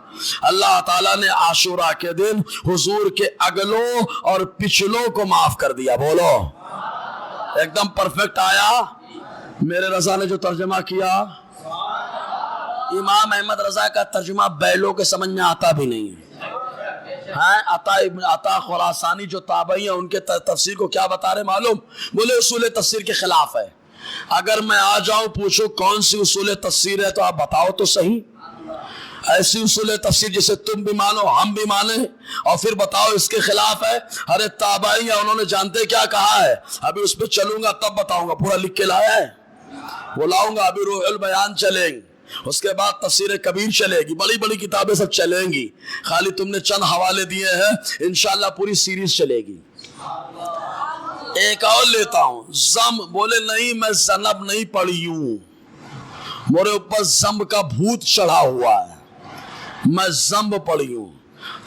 اللہ تعالیٰ نے عاشورہ کے دن حضور کے اگلوں اور پچھلوں کو معاف کر دیا. بولو. ایک دم پرفیکٹ آیا. میرے رضا نے جو ترجمہ کیا، امام احمد رضا کا ترجمہ بیلوں کے سمجھ میں آتا بھی نہیں ہے. عطا خراسانی جو تابعی ہیں ان کے تفسیر کو کیا بتا رہے معلوم؟ بولے اصول تفسیر کے خلاف ہے. اگر میں آ جاؤں پوچھو کون سی اصول تفسیر ہے تو آپ بتاؤ تو صحیح. ایسی اصول تفسیر جسے تم بھی مانو ہم بھی مانیں، اور پھر بتاؤ اس کے خلاف ہے. ارے تابعی ہیں، انہوں نے جانتے کیا کہا ہے. ابھی اس پہ چلوں گا تب بتاؤں گا. پورا لکھ کے لایا ہے، وہ لاؤں گا. ابھی روح البیان چلیں گے، اس کے بعد تفسیر کبیر چلے گی، بڑی بڑی کتابیں سب چلیں گی. خالی تم نے چند حوالے دیے ہیں، انشاءاللہ پوری سیریز چلے گی. ایک اور لیتا ہوں. زم بولے نہیں میں زنب نہیں پڑھی ہوں، میرے اوپر زم کا بھوت چڑھا ہوا ہے، میں زمب پڑھی ہوں.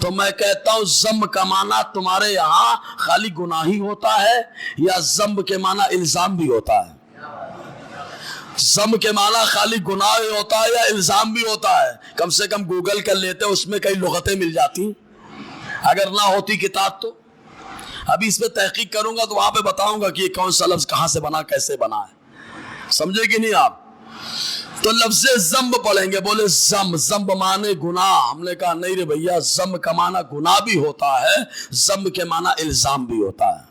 تو میں کہتا ہوں ذم کا معنی تمہارے یہاں خالی گناہ ہی ہوتا ہے یا ذم کے معنی الزام بھی ہوتا ہے؟ ذم کے معنی خالی گناہ ہوتا ہے یا الزام بھی ہوتا ہے؟ کم سے کم گوگل کر لیتے، اس میں کئی لغتیں مل جاتی، اگر نہ ہوتی کتاب تو۔ ابھی اس پہ تحقیق کروں گا تو وہاں پہ بتاؤں گا کہ یہ کون سا لفظ کہاں سے بنا، کیسے بنا ہے، سمجھے کہ نہیں آپ؟ تو لفظ ذنب پڑھیں گے، بولے ذنب معنی گناہ۔ ہم نے کہا نہیں رے بھیا، ذنب کا معنی گناہ بھی ہوتا ہے، ذنب کے معنی الزام بھی ہوتا ہے۔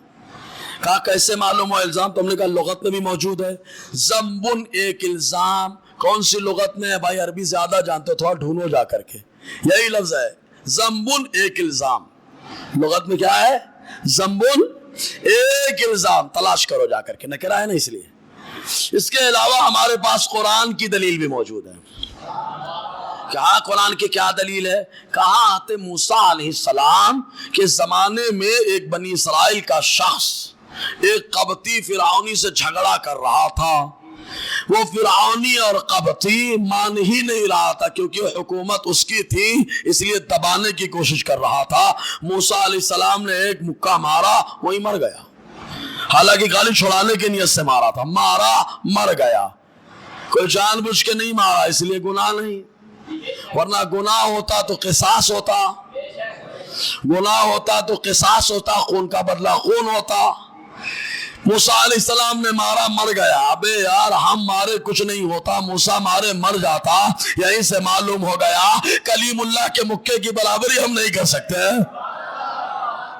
کہا کیسے معلوم ہو الزام؟ تو ہم نے کہا لغت میں بھی موجود ہے، ذنبن ایک الزام۔ کون سی لغت میں ہے بھائی؟ عربی زیادہ جانتے ہو، تھوڑا ڈھونڈو جا کر کے، یہی لفظ ہے ذنبن ایک الزام۔ لغت میں کیا ہے؟ ذنبن ایک الزام، تلاش کرو جا کر کے، نکرہ ہے نا اس لیے۔ اس کے علاوہ ہمارے پاس قرآن کی دلیل بھی موجود ہے۔ کہا قرآن کی کیا دلیل ہے؟ کہا آتے موسیٰ علیہ السلام کے زمانے میں ایک بنی اسرائیل کا شخص ایک قبطی فرعونی سے جھگڑا کر رہا تھا۔ وہ فرعونی اور قبطی مان ہی نہیں رہا تھا، کیونکہ حکومت اس کی تھی، اس لیے دبانے کی کوشش کر رہا تھا۔ موسیٰ علیہ السلام نے ایک مکہ مارا، وہی مر گیا، حالانکہ گالی چھڑانے کی نیت سے مارا تھا، مارا مر گیا۔ کوئی جان بوجھ کے نہیں مارا، اس لیے گناہ نہیں، ورنہ گناہ ہوتا تو قصاص ہوتا، گناہ ہوتا تو قصاص ہوتا، خون کا بدلہ خون ہوتا۔ موسیٰ علیہ السلام نے مارا، مر گیا۔ ابے یار ہم مارے کچھ نہیں ہوتا، موسیٰ مارے مر جاتا۔ یہیں سے معلوم ہو گیا کلیم اللہ کے مکے کی برابری ہم نہیں کر سکتے۔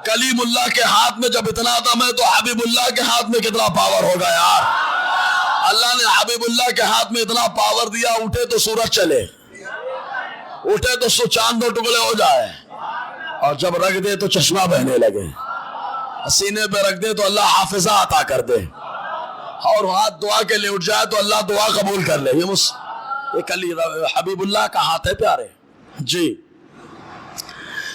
کلیم اللہ کے ہاتھ میں جب اتنا دم ہے تو حبیب اللہ کے ہاتھ میں کتنا پاور ہوگا یار۔ اللہ نے حبیب اللہ کے ہاتھ میں اتنا پاور دیا، اٹھے تو سورج چلے، اٹھے تو چاند دو ٹکڑے ہو جائے، اور جب رکھ دے تو چشمہ بہنے لگے، سینے پہ رکھ دے تو اللہ حافظہ عطا کر دے، اور ہاتھ دعا کے لیے اٹھ جائے تو اللہ دعا قبول کر لے۔ یہ حبیب اللہ کا ہاتھ ہے پیارے جی۔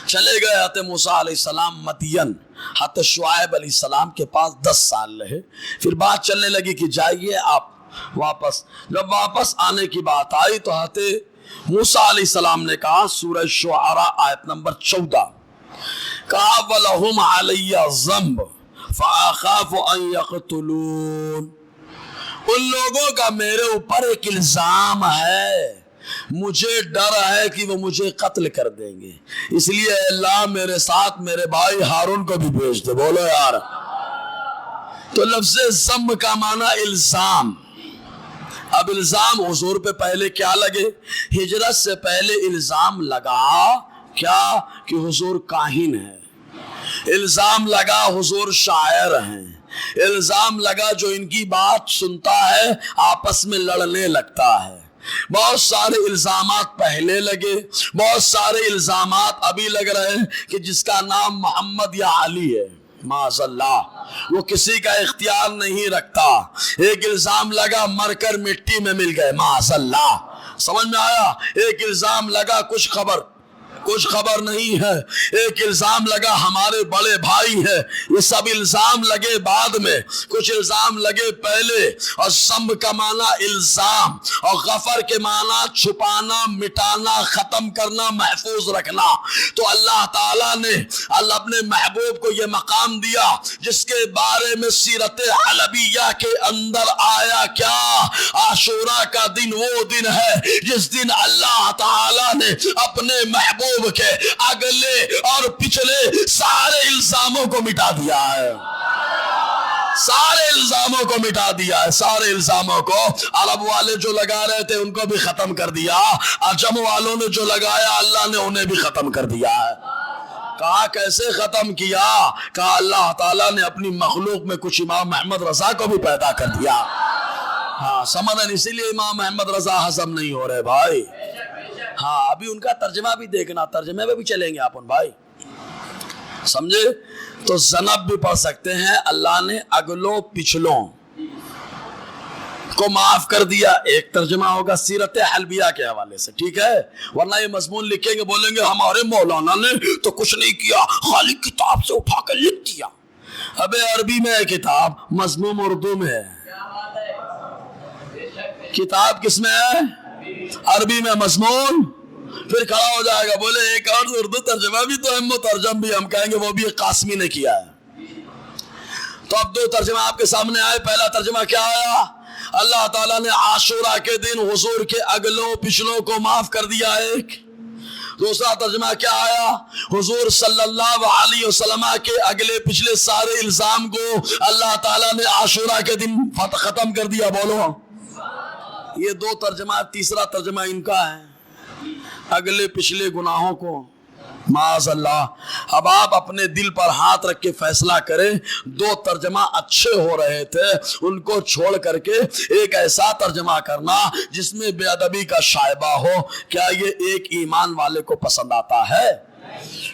چلے گئے حضرت موسیٰ علیہ السلام مدین، حضرت شعیب علیہ السلام کے پاس 10 سال رہے۔ پھر بات چلنے لگی کہ جائیے آپ واپس۔ جب واپس آنے کی بات آئی تو حضرت موسیٰ علیہ السلام نے کہا، سورہ شعراء آیت نمبر 14، کہا وَلَهُمْ عَلَيَّ ذَنْبٌ فَأَخَافُ أَنْ يَقْتُلُونَ، ان لوگوں کا میرے اوپر ایک الزام ہے، مجھے ڈر ہے کہ وہ مجھے قتل کر دیں گے، اس لیے اللہ میرے ساتھ میرے بھائی ہارون کو بھی بھیج دے۔ بولو یار۔ تو لفظ ذنب کا معنی الزام۔ اب الزام حضور پہ پہلے کیا لگے؟ ہجرت سے پہلے الزام لگا کیا کہ حضور کاہن ہے، الزام لگا حضور شاعر ہیں، الزام لگا جو ان کی بات سنتا ہے آپس میں لڑنے لگتا ہے۔ بہت سارے الزامات پہلے لگے، بہت سارے الزامات ابھی لگ رہے ہیں کہ جس کا نام محمد یا علی ہے، معاذ اللہ، وہ کسی کا اختیار نہیں رکھتا۔ ایک الزام لگا مر کر مٹی میں مل گئے، معاذ اللہ، سمجھ میں آیا؟ ایک الزام لگا کچھ خبر نہیں ہے، ایک الزام لگا ہمارے بڑے بھائی ہیں، یہ سب الزام لگے بعد میں، کچھ الزام لگے پہلے۔ اور ذنب کا معنی الزام، اور غفر کے معنی چھپانا، مٹانا، ختم کرنا، محفوظ رکھنا۔ تو اللہ تعالیٰ نے اپنے محبوب کو یہ مقام دیا جس کے بارے میں سیرت حلبیہ کے اندر آیا کیا؟ عاشوراء کا دن وہ دن ہے جس دن اللہ تعالیٰ نے اپنے محبوب کے اگلے اور پچھلے سارے الزاموں کو مٹا دیا ہے، سارے الزاموں کو مٹا دیا ہے، سارے الزاموں کو۔ عرب والے جو لگا رہے تھے ان کو بھی ختم کر دیا، عجم والوں نے جو لگایا اللہ نے انہیں بھی ختم کر دیا ہے۔ کہا کیسے ختم کیا؟ کہا اللہ تعالیٰ نے اپنی مخلوق میں کچھ امام محمد رضا کو بھی پیدا کر دیا۔ ہاں سمجھن، اسی لیے امام محمد رضا ہضم نہیں ہو رہے بھائی۔ ہاں ابھی ان کا ترجمہ بھی دیکھنا، ترجمے میں بھی چلیں گے آپن بھائی، سمجھے؟ تو ذنب بھی پڑھ سکتے ہیں، اللہ نے اگلوں پچھلوں کو معاف کر دیا، ایک ترجمہ ہوگا سیرت حلبیہ کے حوالے سے، ٹھیک ہے؟ ورنہ یہ مضمون لکھیں گے بولیں گے ہمارے مولانا نے تو کچھ نہیں کیا، خالی کتاب سے اٹھا کر لکھ دیا۔ ابے عربی میں ہے کتاب، مضمون اردو میں ہے۔ کتاب کس میں ہے؟ عربی میں، مضمون پھر کھڑا ہو جائے گا، بولے ایک اور اردو ترجمہ بھی تو ہے، مترجم بھی ہم کہیں گے وہ بھی قاسمی نے کیا ہے۔ تو اب دو ترجمہ آپ کے سامنے آئے۔ پہلا ترجمہ کیا آیا؟ اللہ تعالیٰ نے عاشورہ کے دن حضور کے اگلوں پچھلوں کو معاف کر دیا ایک۔ دوسرا ترجمہ کیا آیا؟ حضور صلی اللہ علیہ وسلم کے اگلے پچھلے سارے الزام کو اللہ تعالیٰ نے عاشورہ کے دن ختم کر دیا۔ بولو یہ دو ترجمہ۔ تیسرا ترجمہ ان کا ہے اگلے پچھلے گناہوں کو معاذ اللہ۔ اب آپ اپنے دل پر ہاتھ رکھ کے فیصلہ کریں، دو ترجمہ اچھے ہو رہے تھے، ان کو چھوڑ کر کے ایک ایسا ترجمہ کرنا جس میں بے ادبی کا شائبہ ہو، کیا یہ ایک ایمان والے کو پسند آتا ہے؟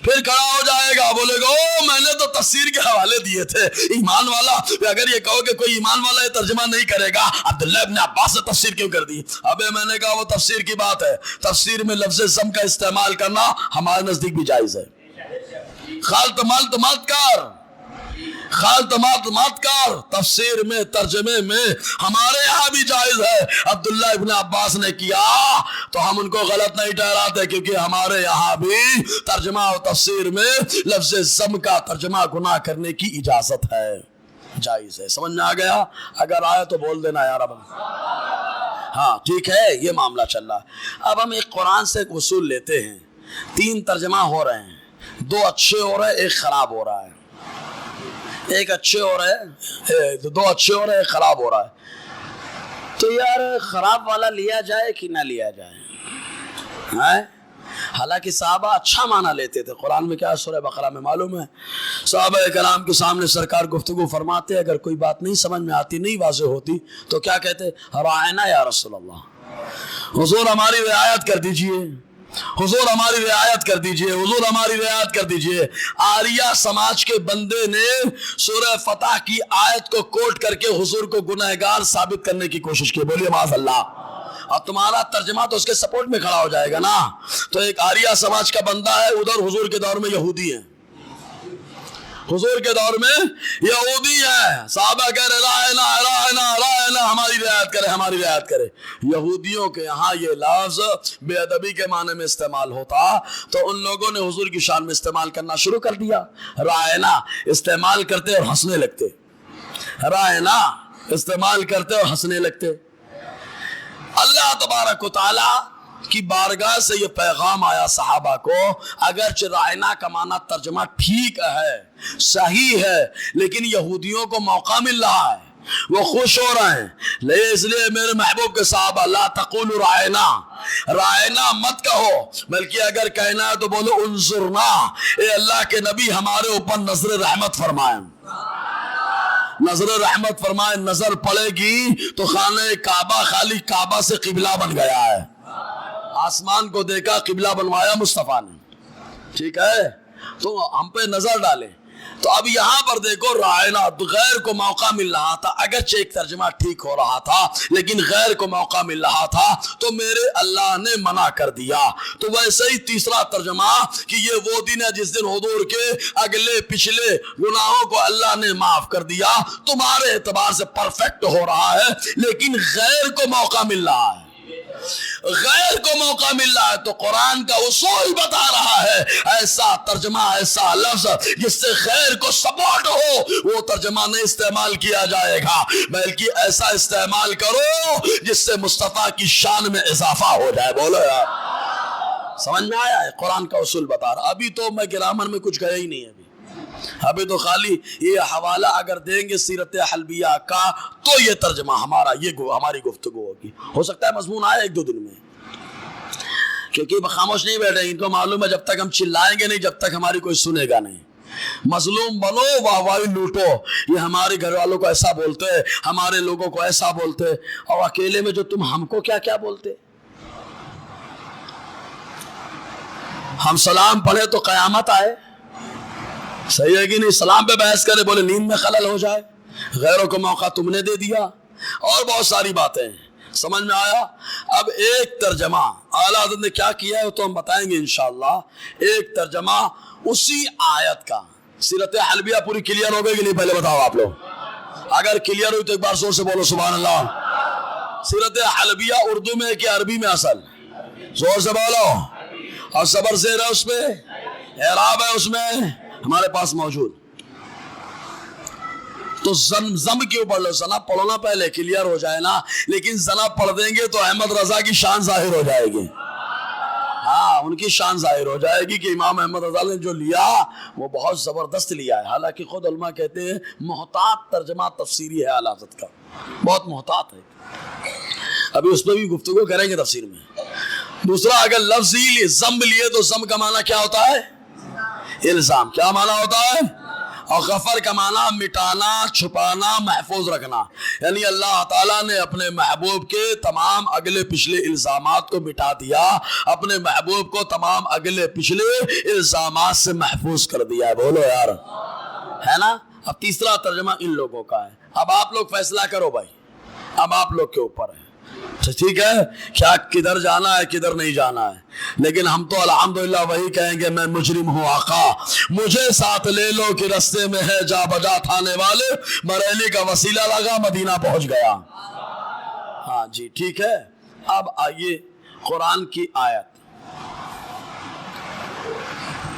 پھر کھڑا ہو جائے گا، بولے گا او میں نے تو تفسیر کے حوالے دیے تھے، ایمان والا۔ اگر یہ کہو کہ کوئی ایمان والا یہ ترجمہ نہیں کرے گا، عبداللہ ابن عباس نے تفسیر کیوں کر دی؟ ابے میں نے کہا وہ تفسیر کی بات ہے، تفسیر میں لفظ ضم کا استعمال کرنا ہمارے نزدیک بھی جائز ہے۔ خالط مالت مات کر، خالط مالت مات کر، تفسیر میں ترجمے میں ہمارے یہاں بھی جائز ہے۔ عبداللہ ابن عباس نے کیا تو ہم ان کو غلط نہیں ٹھہراتے، کیونکہ ہمارے یہاں بھی ترجمہ و تفسیر میں لفظ ضم کا ترجمہ گناہ کرنے کی اجازت ہے، جائز ہے۔ سمجھ میں آ گیا؟ اگر آئے تو بول دینا یار۔ اب ہاں ٹھیک ہے، یہ معاملہ چل رہا ہے۔ اب ہم ایک قرآن سے ایک اصول لیتے ہیں، تین ترجمہ ہو رہے ہیں، دو اچھے ہو رہے ہیں، ایک خراب ہو رہا ہے۔ ایک اچھے ہو رہے ہیں، دو اچھے ہو رہے ہیں، ایک خراب ہو رہا ہے۔ تو یار خراب والا لیا جائے کہ نہ لیا جائے؟ حالانکہ صحابہ اچھا معنی لیتے تھے۔ قرآن میں کیا سورہ بقرہ میں معلوم ہے، صحابہ کرام کے سامنے سرکار گفتگو فرماتے، اگر کوئی بات نہیں سمجھ میں آتی، نہیں واضح ہوتی تو کیا کہتے؟ راعنا یا رسول اللہ، حضور ہماری رعایت کر دیجئے، حضور ہماری رعایت کر دیجئے، حضور ہماری رعایت کر دیجئے۔ آریہ سماج کے بندے نے سورہ فتح کی آیت کو کوٹ کر کے حضور کو گنہگار ثابت کرنے کی کوشش کی۔ بولیے معاذ اللہ۔ اور تمہارا ترجمہ تو اس کے سپورٹ میں کھڑا ہو جائے گا نا۔ تو ایک آریہ سماج کا بندہ ہے، ادھر حضور کے دور میں یہودی ہیں، حضور کے دور میں یہودی ہیں، صحابہ کہہ رہے رائنا رائنا رائنا، ہماری رعایت کرے ہماری رعایت کرے۔ یہودیوں کے یہاں یہ لفظ بے ادبی کے معنی میں استعمال ہوتا تو ان لوگوں نے حضور کی شان میں استعمال کرنا شروع کر دیا۔ رائنا استعمال کرتے اور ہنسنے لگتے، رائنا استعمال کرتے اور ہنسنے لگتے۔ اللہ تبارک و تعالی کی بارگاہ سے یہ پیغام آیا صحابہ کو، اگرچہ رائنا کا معنی ترجمہ ٹھیک ہے، صحیح ہے، لیکن یہودیوں کو موقع مل رہا ہے، وہ خوش ہو رہے ہیں، اس لیے میرے محبوب کے صحابہ لا تقولوا رائنا، رائنا مت کہو، بلکہ اگر کہنا ہے تو بولو انظرنا، اے اللہ کے نبی ہمارے اوپر نظر رحمت فرمائیں، نظر رحمت فرمائیں۔ نظر پڑے گی تو خانہ کعبہ خالی کعبہ سے قبلہ بن گیا ہے، آسمان کو دیکھا قبلہ بنوایا مصطفیٰ نے، ٹھیک ہے؟ تو ہم پہ نظر ڈالیں۔ تو اب یہاں پر دیکھو رائنا، غیر کو موقع مل رہا تھا، اگرچہ ایک ترجمہ ٹھیک ہو رہا تھا لیکن غیر کو موقع مل رہا تھا تو میرے اللہ نے منع کر دیا۔ تو ویسے ہی تیسرا ترجمہ کہ یہ وہ دن ہے جس دن حضور کے اگلے پچھلے گناہوں کو اللہ نے معاف کر دیا، تمہارے اعتبار سے پرفیکٹ ہو رہا ہے، لیکن غیر کو موقع مل رہا ہے، غیر کو موقع مل رہا ہے۔ تو قرآن کا اصول بتا رہا ہے، ایسا ترجمہ، ایسا لفظ جس سے غیر کو سپورٹ ہو وہ ترجمہ نہیں استعمال کیا جائے گا، بلکہ ایسا استعمال کرو جس سے مصطفیٰ کی شان میں اضافہ ہو جائے۔ بولو یار، سمجھ میں آیا ہے؟ قرآن کا اصول بتا رہا۔ ابھی تو میں گرامر میں کچھ گیا ہی نہیں ہے، ابھی تو خالی یہ حوالہ اگر دیں گے سیرت حلبیہ کا تو یہ ترجمہ ہمارا، یہ ہماری گفتگو ہوگی۔ ہو سکتا ہے مضمون آئے ایک دو دن میں، کیونکہ خاموش نہیں بیٹھے، ان کو معلوم ہے جب تک ہم چلائیں گے نہیں، جب تک ہماری کوئی سنے گا نہیں۔ مظلوم بنو واہ واہی لوٹو، یہ ہمارے گھر والوں کو ایسا بولتے، ہمارے لوگوں کو ایسا بولتے، اور اکیلے میں جو تم ہم کو کیا کیا بولتے۔ ہم سلام پڑھے تو قیامت آئے، صحیح ہے کہ نہیں؟ سلام پہ بحث کرے، بولے نیند میں خلل ہو جائے، غیروں کو موقع تم نے دے دیا، اور بہت ساری باتیں سمجھ میں آیا۔ اب ایک ترجمہ اعلیٰ حضرت نے کیا کیا ہے تو ہم بتائیں گے انشاءاللہ۔ ایک ترجمہ اسی آیت کا، سیرت حلبیہ پوری کلیئر ہو گئی کہ نہیں؟ پہلے بتاؤ آپ لوگ، اگر کلیئر ہوئی تو ایک بار زور سے بولو سبحان اللہ۔ سیرت حلبیہ اردو میں کہ عربی میں اصل؟ زور سے بولو۔ اور صبر زیر ہے اس پہ، اعراب ہے اس میں ہمارے پاس موجود. تو زم کے اوپر لو، زنا پڑھنا پہلے کلیئر ہو جائے نا. لیکن زنا پڑھ دیں گے تو احمد رضا کی شان ظاہر ہو جائے گی. ہاں ان کی شان ظاہر ہو جائے گی کہ امام احمد رضا نے جو لیا وہ بہت زبردست لیا ہے. حالانکہ خود علماء کہتے ہیں محتاط ترجمہ تفسیری ہے اعلی حضرت کا، بہت محتاط ہے. ابھی اس پہ بھی گفتگو کریں گے تفسیر میں. دوسرا اگر لفظی ضم لیے تو ضم کا معنی کیا ہوتا ہے؟ الزام. کیا معنی ہوتا ہے؟ اور غفر کا معنی مٹانا، چھپانا، محفوظ رکھنا. یعنی اللہ تعالیٰ نے اپنے محبوب کے تمام اگلے پچھلے الزامات کو مٹا دیا، اپنے محبوب کو تمام اگلے پچھلے الزامات سے محفوظ کر دیا ہے. بولو یار، ہے نا. اب تیسرا ترجمہ ان لوگوں کا ہے. اب آپ لوگ فیصلہ کرو بھائی، اب آپ لوگ کے اوپر ہے. ٹھیک ہے، کیا کدھر جانا ہے کدھر نہیں جانا ہے. لیکن ہم تو الحمدللہ وہی کہیں گے، میں مجرم ہوں آقا مجھے ساتھ لے لو کہ رستے میں ہے جا بجا تھانے والے، بریلی کا وسیلہ لگا مدینہ پہنچ گیا. ہاں جی ٹھیک ہے. اب آئیے قرآن کی آیت.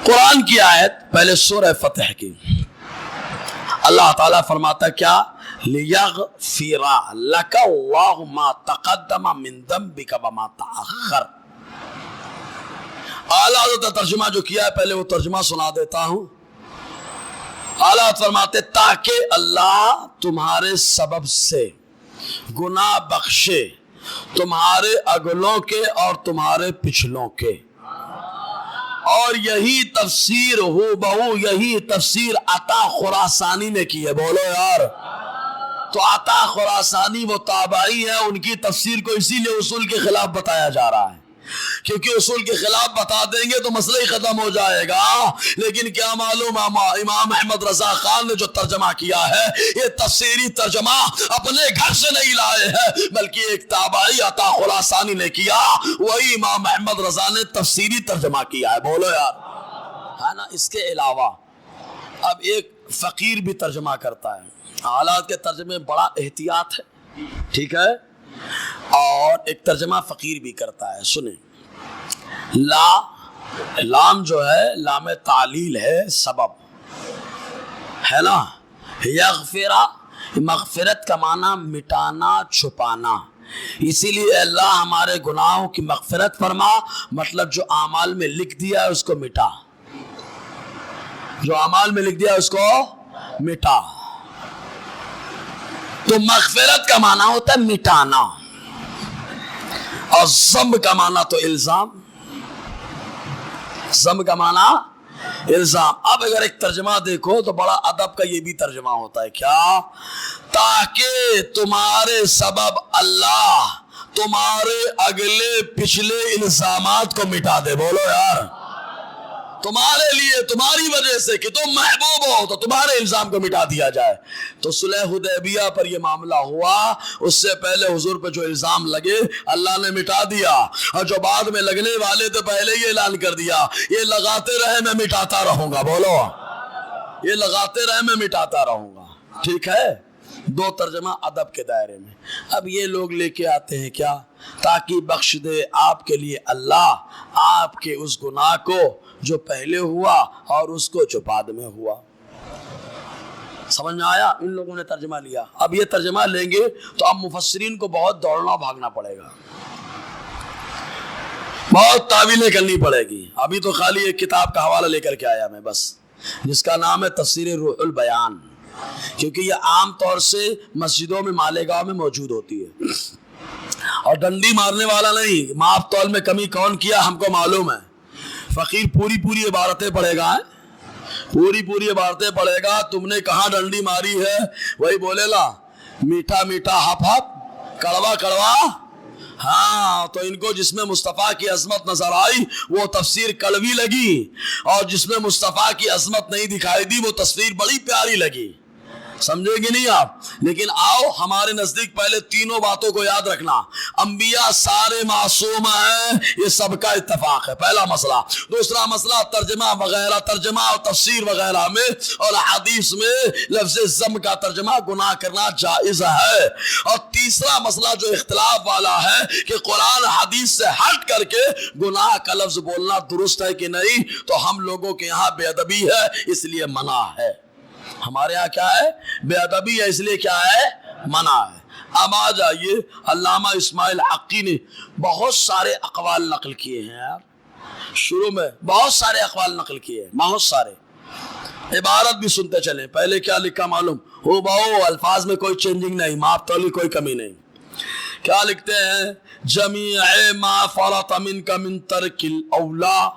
قرآن کی آیت پہلے سورہ فتح کی. اللہ تعالیٰ فرماتا ہے کیا؟ لِيَغْفِرَ لَكَ اللَّهُ مَا تَقَدَّمَ مِن ذَنبِكَ وَمَا تَأَخَّرَ. اعلیٰ حضرت ترجمہ جو کیا ہے پہلے وہ ترجمہ سنا دیتا ہوں. اعلیٰ حضرت فرماتے تاکہ اللہ تمہارے سبب سے گناہ بخشے، تمہارے اگلوں کے اور تمہارے پچھلوں کے. اور یہی تفسیر ہو بہو یہی تفسیر عطا خراسانی نے کی ہے. بولو یار. تو عطا خراسانی وہ تابعی ہے، ان کی تفسیر کو اسی لیے اصول کے خلاف بتایا جا رہا ہے، کیونکہ اصول کے خلاف بتا دیں گے تو مسئلہ ہی ختم ہو جائے گا. لیکن کیا معلوم امام احمد رضا خان نے جو ترجمہ کیا ہے یہ تفسیری ترجمہ اپنے گھر سے نہیں لائے ہیں، بلکہ ایک تابعی عطا خراسانی نے کیا، وہی امام احمد رضا نے تفسیری ترجمہ کیا ہے. بولو یار، ہے نا. اس کے علاوہ اب ایک فقیر بھی ترجمہ کرتا ہے. حالات کے ترجمے میں بڑا احتیاط ہے، ٹھیک ہے. اور ایک ترجمہ فقیر بھی کرتا ہے. سنیں، لام جو ہے لام تعلیل ہے، سبب ہے نا. یغفرا مغفرت کا معنی مٹانا، چھپانا. اسی لیے اللہ ہمارے گناہوں کی مغفرت فرما، مطلب جو اعمال میں لکھ دیا ہے اس کو مٹا، جو اعمال میں لکھ دیا ہے اس کو مٹا. تو مغفرت کا معنی ہوتا ہے مٹانا، اور ذنب کا معنی تو الزام. ذنب کا معنی الزام. اب اگر ایک ترجمہ دیکھو تو بڑا ادب کا یہ بھی ترجمہ ہوتا ہے. کیا؟ تاکہ تمہارے سبب اللہ تمہارے اگلے پچھلے الزامات کو مٹا دے. بولو یار. تمہارے لیے، تمہاری وجہ سے کہ تم محبوب ہو تو تمہارے الزام کو مٹا دیا جائے. تو صلح حدیبیہ پر یہ معاملہ ہوا، اس سے پہلے حضور پہ جو الزام لگے اللہ نے مٹا دیا، اور جو بعد میں لگنے والے تو پہلے یہ اعلان کر دیا یہ لگاتے رہے میں مٹاتا رہوں گا. بولو، یہ لگاتے رہے میں مٹاتا رہوں گا. ٹھیک ہے. دو ترجمہ ادب کے دائرے میں. اب یہ لوگ لے کے آتے ہیں کیا؟ تاکہ بخش دے آپ کے لیے اللہ آپ کے اس گناہ کو جو پہلے ہوا اور اس کو جو بعد میں ہوا. سمجھ میں آیا؟ ان لوگوں نے ترجمہ لیا. اب یہ ترجمہ لیں گے تو اب مفسرین کو بہت دوڑنا بھاگنا پڑے گا، بہت تعویلیں کرنی پڑے گی. ابھی تو خالی ایک کتاب کا حوالہ لے کر کے آیا میں بس، جس کا نام ہے تفسیر روح البیان، کیونکہ یہ عام طور سے مسجدوں میں مالیگاؤں میں موجود ہوتی ہے. اور ڈنڈی مارنے والا نہیں، ماپ تول میں کمی کون کیا ہم کو معلوم ہے. فقیر پوری عبارتیں پڑھے گا، پوری عبارتیں پڑھے گا. تم نے کہاں ڈنڈی ماری ہے وہی بولے لا، میٹھا میٹھا ہپ ہپ، کڑوا کڑوا. ہاں تو ان کو جس میں مصطفیٰ کی عظمت نظر آئی وہ تفسیر کڑوی لگی، اور جس میں مصطفیٰ کی عظمت نہیں دکھائی دی وہ تفسیر بڑی پیاری لگی. سمجھے گی نہیں آپ؟ لیکن آؤ ہمارے نزدیک پہلے تینوں باتوں کو یاد رکھنا، انبیاء سارے معصوم ہیں، یہ سب کا اتفاق ہے، پہلا مسئلہ۔ دوسرا مسئلہ ترجمہ وغیرہ، ترجمہ اور تفسیر وغیرہ میں اور حدیث میں لفظ ذم کا ترجمہ گناہ کرنا جائز ہے۔ اور تیسرا مسئلہ جو اختلاف والا ہے کہ قرآن حدیث سے ہٹ کر کے گناہ کا لفظ بولنا درست ہے کہ نہیں، تو ہم لوگوں کے یہاں بے ادبی ہے اس لیے منع ہے۔ ہمارے ہاں کیا ہے؟ بے ادبی ہے اس لیے کیا ہے؟ منع ہے۔ اب آ جائیے، علامہ اسماعیل حقی نے بہت سارے اقوال نقل کیے ہیں یار، شروع میں بہت سارے اقوال نقل کیے ہیں، بہت سارے۔ عبارت بھی سنتے چلیں، پہلے کیا لکھا معلوم ہو بہو، الفاظ میں کوئی چینجنگ نہیں، ماپ تولی کوئی کمی نہیں۔ کیا لکھتے ہیں؟ جمیع ما فرط منک من ترک الاولا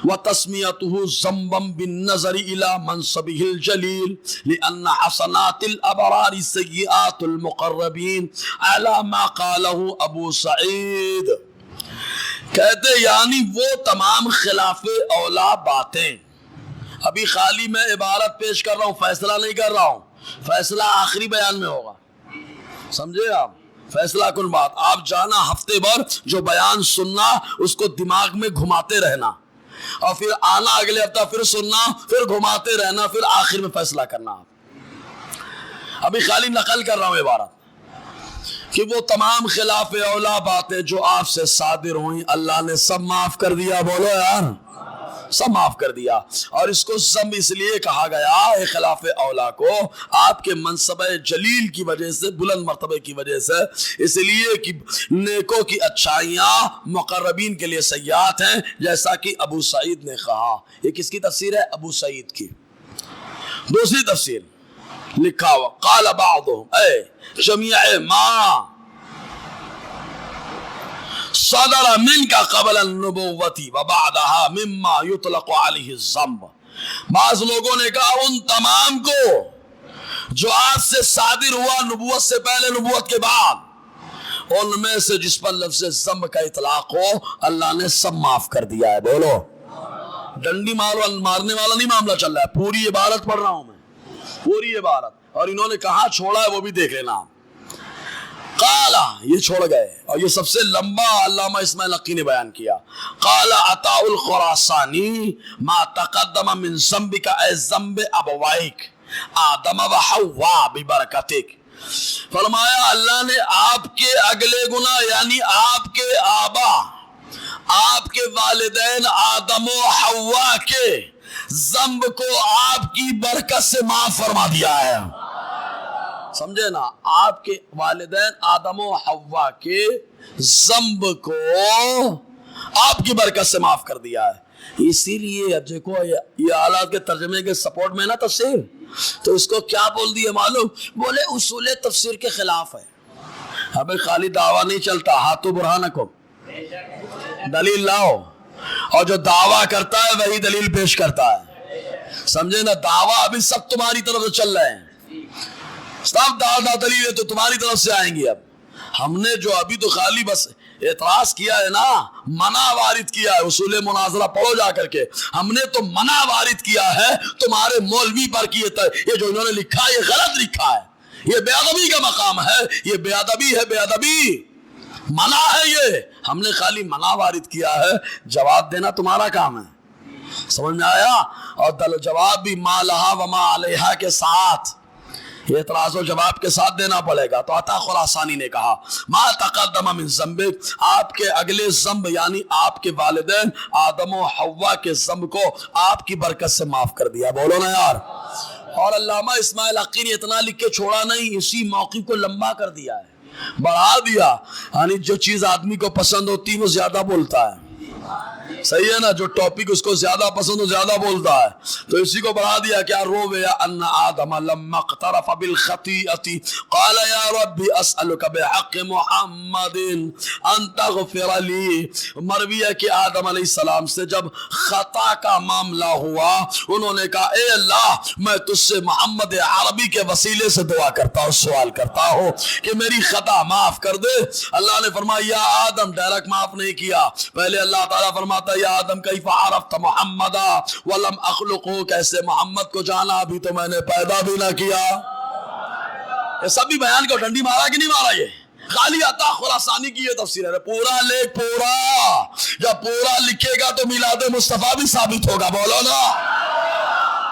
وتسمیتہ ذنبا بالنظر الى منصبہ الجلیل لان حسنات الابرار سیئات المقربین علی ما قالہ ابو سعید۔ کہتے یعنی وہ تمام خلاف اولا باتیں، ابھی خالی میں عبارت پیش کر رہا ہوں، فیصلہ نہیں کر رہا ہوں، فیصلہ آخری بیان میں ہوگا، سمجھے آپ؟ فیصلہ کن بات، آپ جانا ہفتے بھر جو بیان سننا اس کو دماغ میں گھماتے رہنا، اور پھر آنا اگلے ہفتہ پھر سننا، پھر گھماتے رہنا، پھر آخر میں فیصلہ کرنا۔ ابھی خالی نقل کر رہا ہوں عبارت کہ وہ تمام خلاف اولا باتیں جو آپ سے صادر ہوئیں اللہ نے سب معاف کر دیا، بولو یار، سب معاف کر دیا۔ اور اس کو ذنب اس لیے کہا گیا خلاف اولا کو آپ کے منصب جلیل کی وجہ سے، بلند مرتبے کی وجہ سے، اس لیے کہ نیکوں کی اچھائیاں مقربین کے لیے سیئات ہیں، جیسا کہ ابو سعید نے کہا۔ یہ کس کی تفسیر ہے؟ ابو سعید کی۔ دوسری تفسیر لکھا ہوا قال بعضهم اے جمیع ما صدر منک قبل النبوت وبعدها مما یطلق علیہ الذنب۔ بعض لوگوں نے کہا ان تمام کو جو آپ سے صادر ہوا نبوت سے پہلے نبوت کے بعد، ان میں سے جس پر لفظ ذنب کا اطلاق ہو اللہ نے سب معاف کر دیا ہے، بولو۔ ڈنڈی مارنے والا نہیں معاملہ چل رہا ہے، پوری عبارت پڑھ رہا ہوں میں، پوری عبارت، اور انہوں نے کہاں چھوڑا ہے وہ بھی دیکھ لینا۔ قالا، یہ چھوڑ گئے، اور یہ سب سے لمبا علامہ اسماعیل حقی نے بیان کیا۔ قال عطاء الخراسانی ما تقدم من ذنبک اے ذنب ابوائک آدم و حوا ببرکتک۔ فرمایا اللہ نے آپ کے اگلے گناہ یعنی آپ کے آبا، آپ کے والدین آدم و حوا کے ذنب کو آپ کی برکت سے معاف فرما دیا ہے، سمجھے نا؟ آپ کے والدین آدم و حوا کے ذنب کو آپ کی برکت سے معاف کر دیا ہے۔ اسی لیے دیکھو یہ آلات کے ترجمے کے سپورٹ میں نا تفسیر، تو اس کو کیا بول دیا معلوم؟ بولے اصول تفسیر کے خلاف ہے۔ ہمیں خالی دعویٰ نہیں چلتا، ہاتھوں برہانکم، دلیل لاؤ، اور جو دعویٰ کرتا ہے وہی دلیل پیش کرتا ہے، سمجھے نا؟ دعویٰ ابھی سب تمہاری طرف سے چل رہے ہیں، سب دلیل تو تمہاری طرف سے آئیں گی۔ اب ہم نے جو ابھی تو خالی بس اعتراض کیا ہے نا، منع وارد کیا ہے، اصول مناظرہ پڑھو جا کر کے، ہم نے تو منع وارد کیا ہے تمہارے مولوی پر کی یہ جو انہوں نے لکھا ہے یہ غلط لکھا ہے، یہ بے ادبی کا مقام ہے، یہ بے ادبی ہے، بے ادبی منع ہے، یہ ہم نے خالی منع وارد کیا ہے، جواب دینا تمہارا کام ہے، سمجھ میں آیا؟ اور جواب بھی ما لہا و ما علیہا کے ساتھ، یہ اعتراض و جواب کے ساتھ دینا پڑے گا۔ تو عطا خراسانی نے کہا ما تقدم من ذنبک، آپ کے اگلے ذنب یعنی آپ کے والدین آدم و حوا کے ذنب کو آپ کی برکت سے معاف کر دیا، بولو نا یار۔ اور علامہ اسماعیل حقی نے اتنا لکھ کے چھوڑا نہیں، اسی موقع کو لمبا کر دیا ہے، بڑھا دیا، یعنی جو چیز آدمی کو پسند ہوتی وہ زیادہ بولتا ہے، صحیح ہے نا؟ جو ٹاپک اس کو زیادہ پسند ہو زیادہ بولتا ہے، تو اسی کو بڑھا دیا۔ کیا رویا ان آدم لما اقترف بالخطیئۃ قال یا رب اسألک بحق محمد ان تغفر لی۔ مروی ہے کہ آدم علیہ السلام سے جب خطا کا معاملہ ہوا انہوں نے کہا اے اللہ میں تجھ سے محمد عربی کے وسیلے سے دعا کرتا ہوں، سوال کرتا ہوں کہ میری خطا معاف کر دے۔ اللہ نے فرمایا یا آدم، ڈائریکٹ معاف نہیں کیا، پہلے اللہ تعالیٰ فرماتا یا آدم کیف عرفت محمدا ولم اخلقہ، کیسے محمد کو جانا ابھی تو میں نے پیدا بھی نہ کیا، یہ سب بھی بیان کو ڈنڈی مارا کہ نہیں مارا؟ یہ خالی عطا خراسانی کی یہ تفسیر ہے. پورا لکھ پورا. جب پورا لکھے گا تو میلاد مصطفیٰ بھی ثابت ہوگا. بولو نا.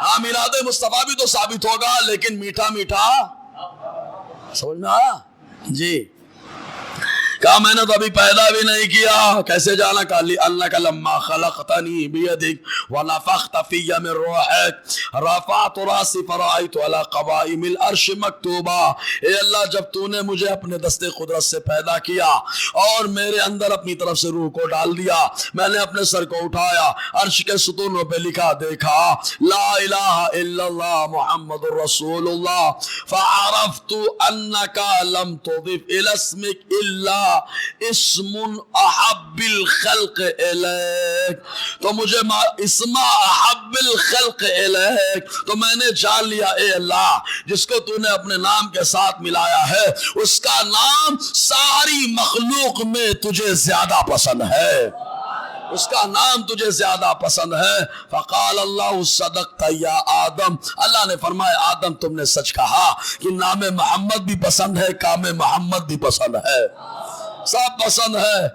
ہاں میلاد مصطفیٰ بھی تو ثابت ہوگا، لیکن میٹھا میٹھا سمجھ میں آیا؟ جی کہا میں نے تو ابھی پیدا بھی نہیں کیا. کیسے جانا؟ قال انک لما خلقتنی بیدک ونفخت فی من روحک رفعت راسی فرأیت علی قوائم العرش مکتوبا. اے اللہ جب تو نے مجھے اپنے دست قدرت سے پیدا کیا اور میرے اندر اپنی طرف سے روح کو ڈال دیا، میں نے اپنے سر کو اٹھایا، عرش کے ستونوں پہ لکھا دیکھا لا الہ الا اللہ محمد رسول اللہ، فعرفت انک لم تضف الی اسمک الا اسم احب الخلق الیک. تو مجھے اسم احب الخلق الیک، تو میں نے جان لیا اے اللہ جس کو تو نے اپنے نام کے ساتھ ملایا ہے اس کا نام ساری مخلوق میں تجھے زیادہ پسند ہے، اس کا نام تجھے زیادہ پسند ہے. فقال اللہ صدقت یا آدم. اللہ نے فرمایا آدم تم نے سچ کہا کہ نام محمد بھی پسند ہے، کام محمد بھی پسند ہے، سب پسند ہے.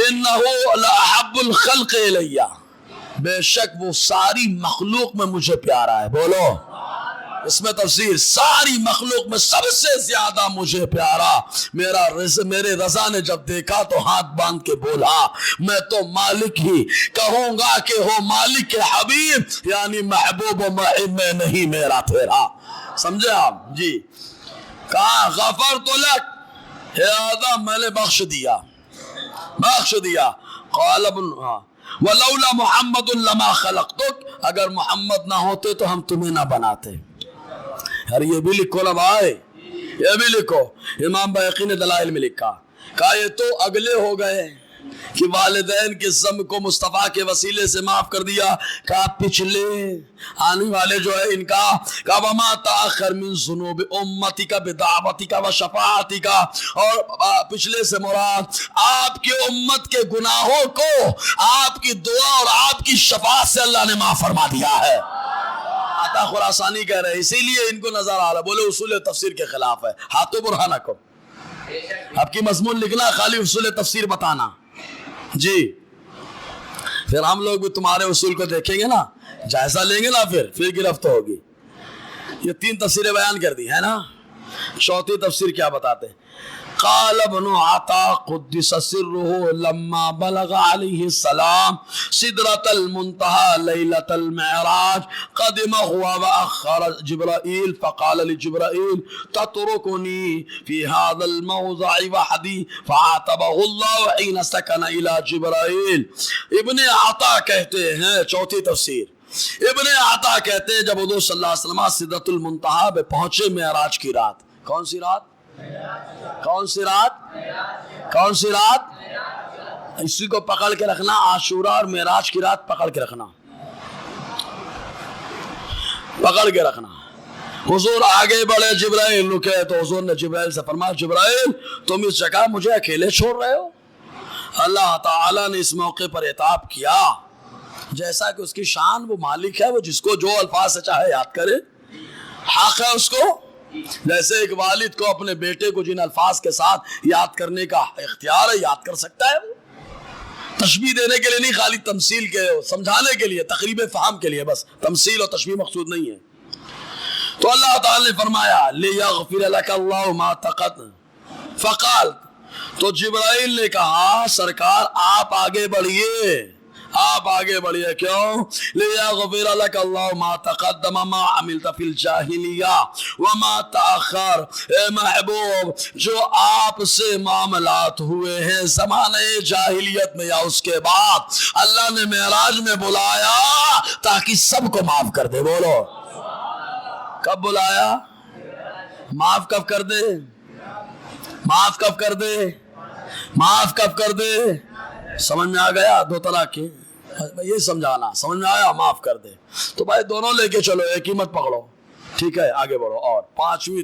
انہو لأحب الخلق الیہ، بے شک وہ ساری مخلوق میں مجھے پیارا ہے. بولو اس میں تفسیر، ساری مخلوق میں سب سے زیادہ مجھے پیارا. میرے رضا نے جب دیکھا تو ہاتھ باندھ کے بولا میں تو مالک ہی کہوں گا کہ ہو مالک کے حبیب، یعنی محبوب و محب میں نہیں میرا تیرا. سمجھے آپ؟ جی کہا غفرت لک، اے آدم میں نے بخش دیا. قال ولولا محمد لما خلقتک، اگر محمد نہ ہوتے تو ہم تمہیں نہ بناتے. یار یہ بھی لکھو نا بھائی، یہ بھی لکھو. امام بیہقی نے دلائل میں لکھا، کہا یہ تو اگلے ہو گئے کہ والدین کے ذنب کو مصطفیٰ کے وسیلے سے معاف کر دیا. کہا پچھلے آنے والے جو ہے ان کا، کہا وما تاخر من ذنوب امتک بدعوتک و شفاعتک، اور پچھلے سے مراد آپ کی امت کے گناہوں کو آپ کی دعا اور آپ کی شفاعت سے اللہ نے معاف فرما دیا ہے. عطا خراسانی کہہ رہے ہیں، اسی لیے ان کو نظر آ رہا، بولے اصول تفسیر کے خلاف ہے. ہاتھوں برہانکم، آپ کی مضمون لکھنا خالی اصول تفسیر بتانا. جی پھر ہم لوگ بھی تمہارے اصول کو دیکھیں گے نا، جائزہ لیں گے نا، پھر گرفت ہوگی. یہ 3 تفسیریں بیان کر دی ہے نا. چوتھی تفسیر کیا بتاتے؟ قال ابن عطا قدس سرہ لما بلغ علیہ السلام سدرۃ المنتہى لیلۃ المعراج قدم ہوا واخر جبرائیل فقال لجبرائیل تترکنی فی هذا الموضع وحدی فعاتبہ اللہ حین سکن الى جبرائیل. ابن عطا کہتے ہیں، چوتھی تفسیر، ابن عطا کہتے ہیں جب حضور صلی اللہ علیہ وسلم سدرۃ المنتہى پہ پہنچے معراج کی رات. کون سی رات؟ کون سی رات؟ کون سی رات؟ اسی کو پکڑ کے رکھنا، عاشورہ اور معراج کی رات پکڑ کے رکھنا، پکڑ کے رکھنا. حضور آگے بڑھے، جبرائیل رکے تو حضور نے جبرائیل سے فرمایا جبرائیل تم اس جگہ مجھے اکیلے چھوڑ رہے ہو؟ اللہ تعالیٰ نے اس موقع پر عتاب کیا، جیسا کہ اس کی شان، وہ مالک ہے، وہ جس کو جو الفاظ سے چاہے یاد کرے، حق ہے اس کو. جیسے ایک والد کو اپنے بیٹے کو جن الفاظ کے ساتھ یاد کرنے کا اختیار ہے یاد کر سکتا ہے. وہ تشبیہ دینے کے لیے نہیں، خالی تمثیل کے سمجھانے کے لیے، تقریب فہم کے لیے، بس تمثیل اور تشبیہ مقصود نہیں ہے. تو اللہ تعالی نے فرمایا لِيَغْفِرَ لَكَ اللَّهُ مَا تَقَدَّمَ فقال، تو جبرائیل نے کہا سرکار آپ آگے بڑھیے، آپ آگے بڑھیے. کیوں؟ لِيَغْفِرَ لَكَ اللَّهُ مَا تَقَدَّمَ مَا عَمِلْتَ فِي الْجَاهِلِيَّةِ وَمَا تَأَخَّرَ. اے محبوب جو آپ سے معاملات ہوئے ہیں زمانے جاہلیت میں یا اس کے بعد، اللہ نے معراج میں بلایا تاکہ سب کو معاف کر دے. بولو کب بلایا؟ معاف کب کر دے؟ معاف کب کر دے؟ معاف کب کر دے؟ سمجھ میں آ گیا؟ 2 طلاق کی یہ سمجھانا، سمجھ میں آیا؟ معاف کر دے. تو بھائی دونوں لے کے چلو، ایک ہی مت پکڑو، ٹھیک ہے؟ آگے بڑھو. اور پانچویں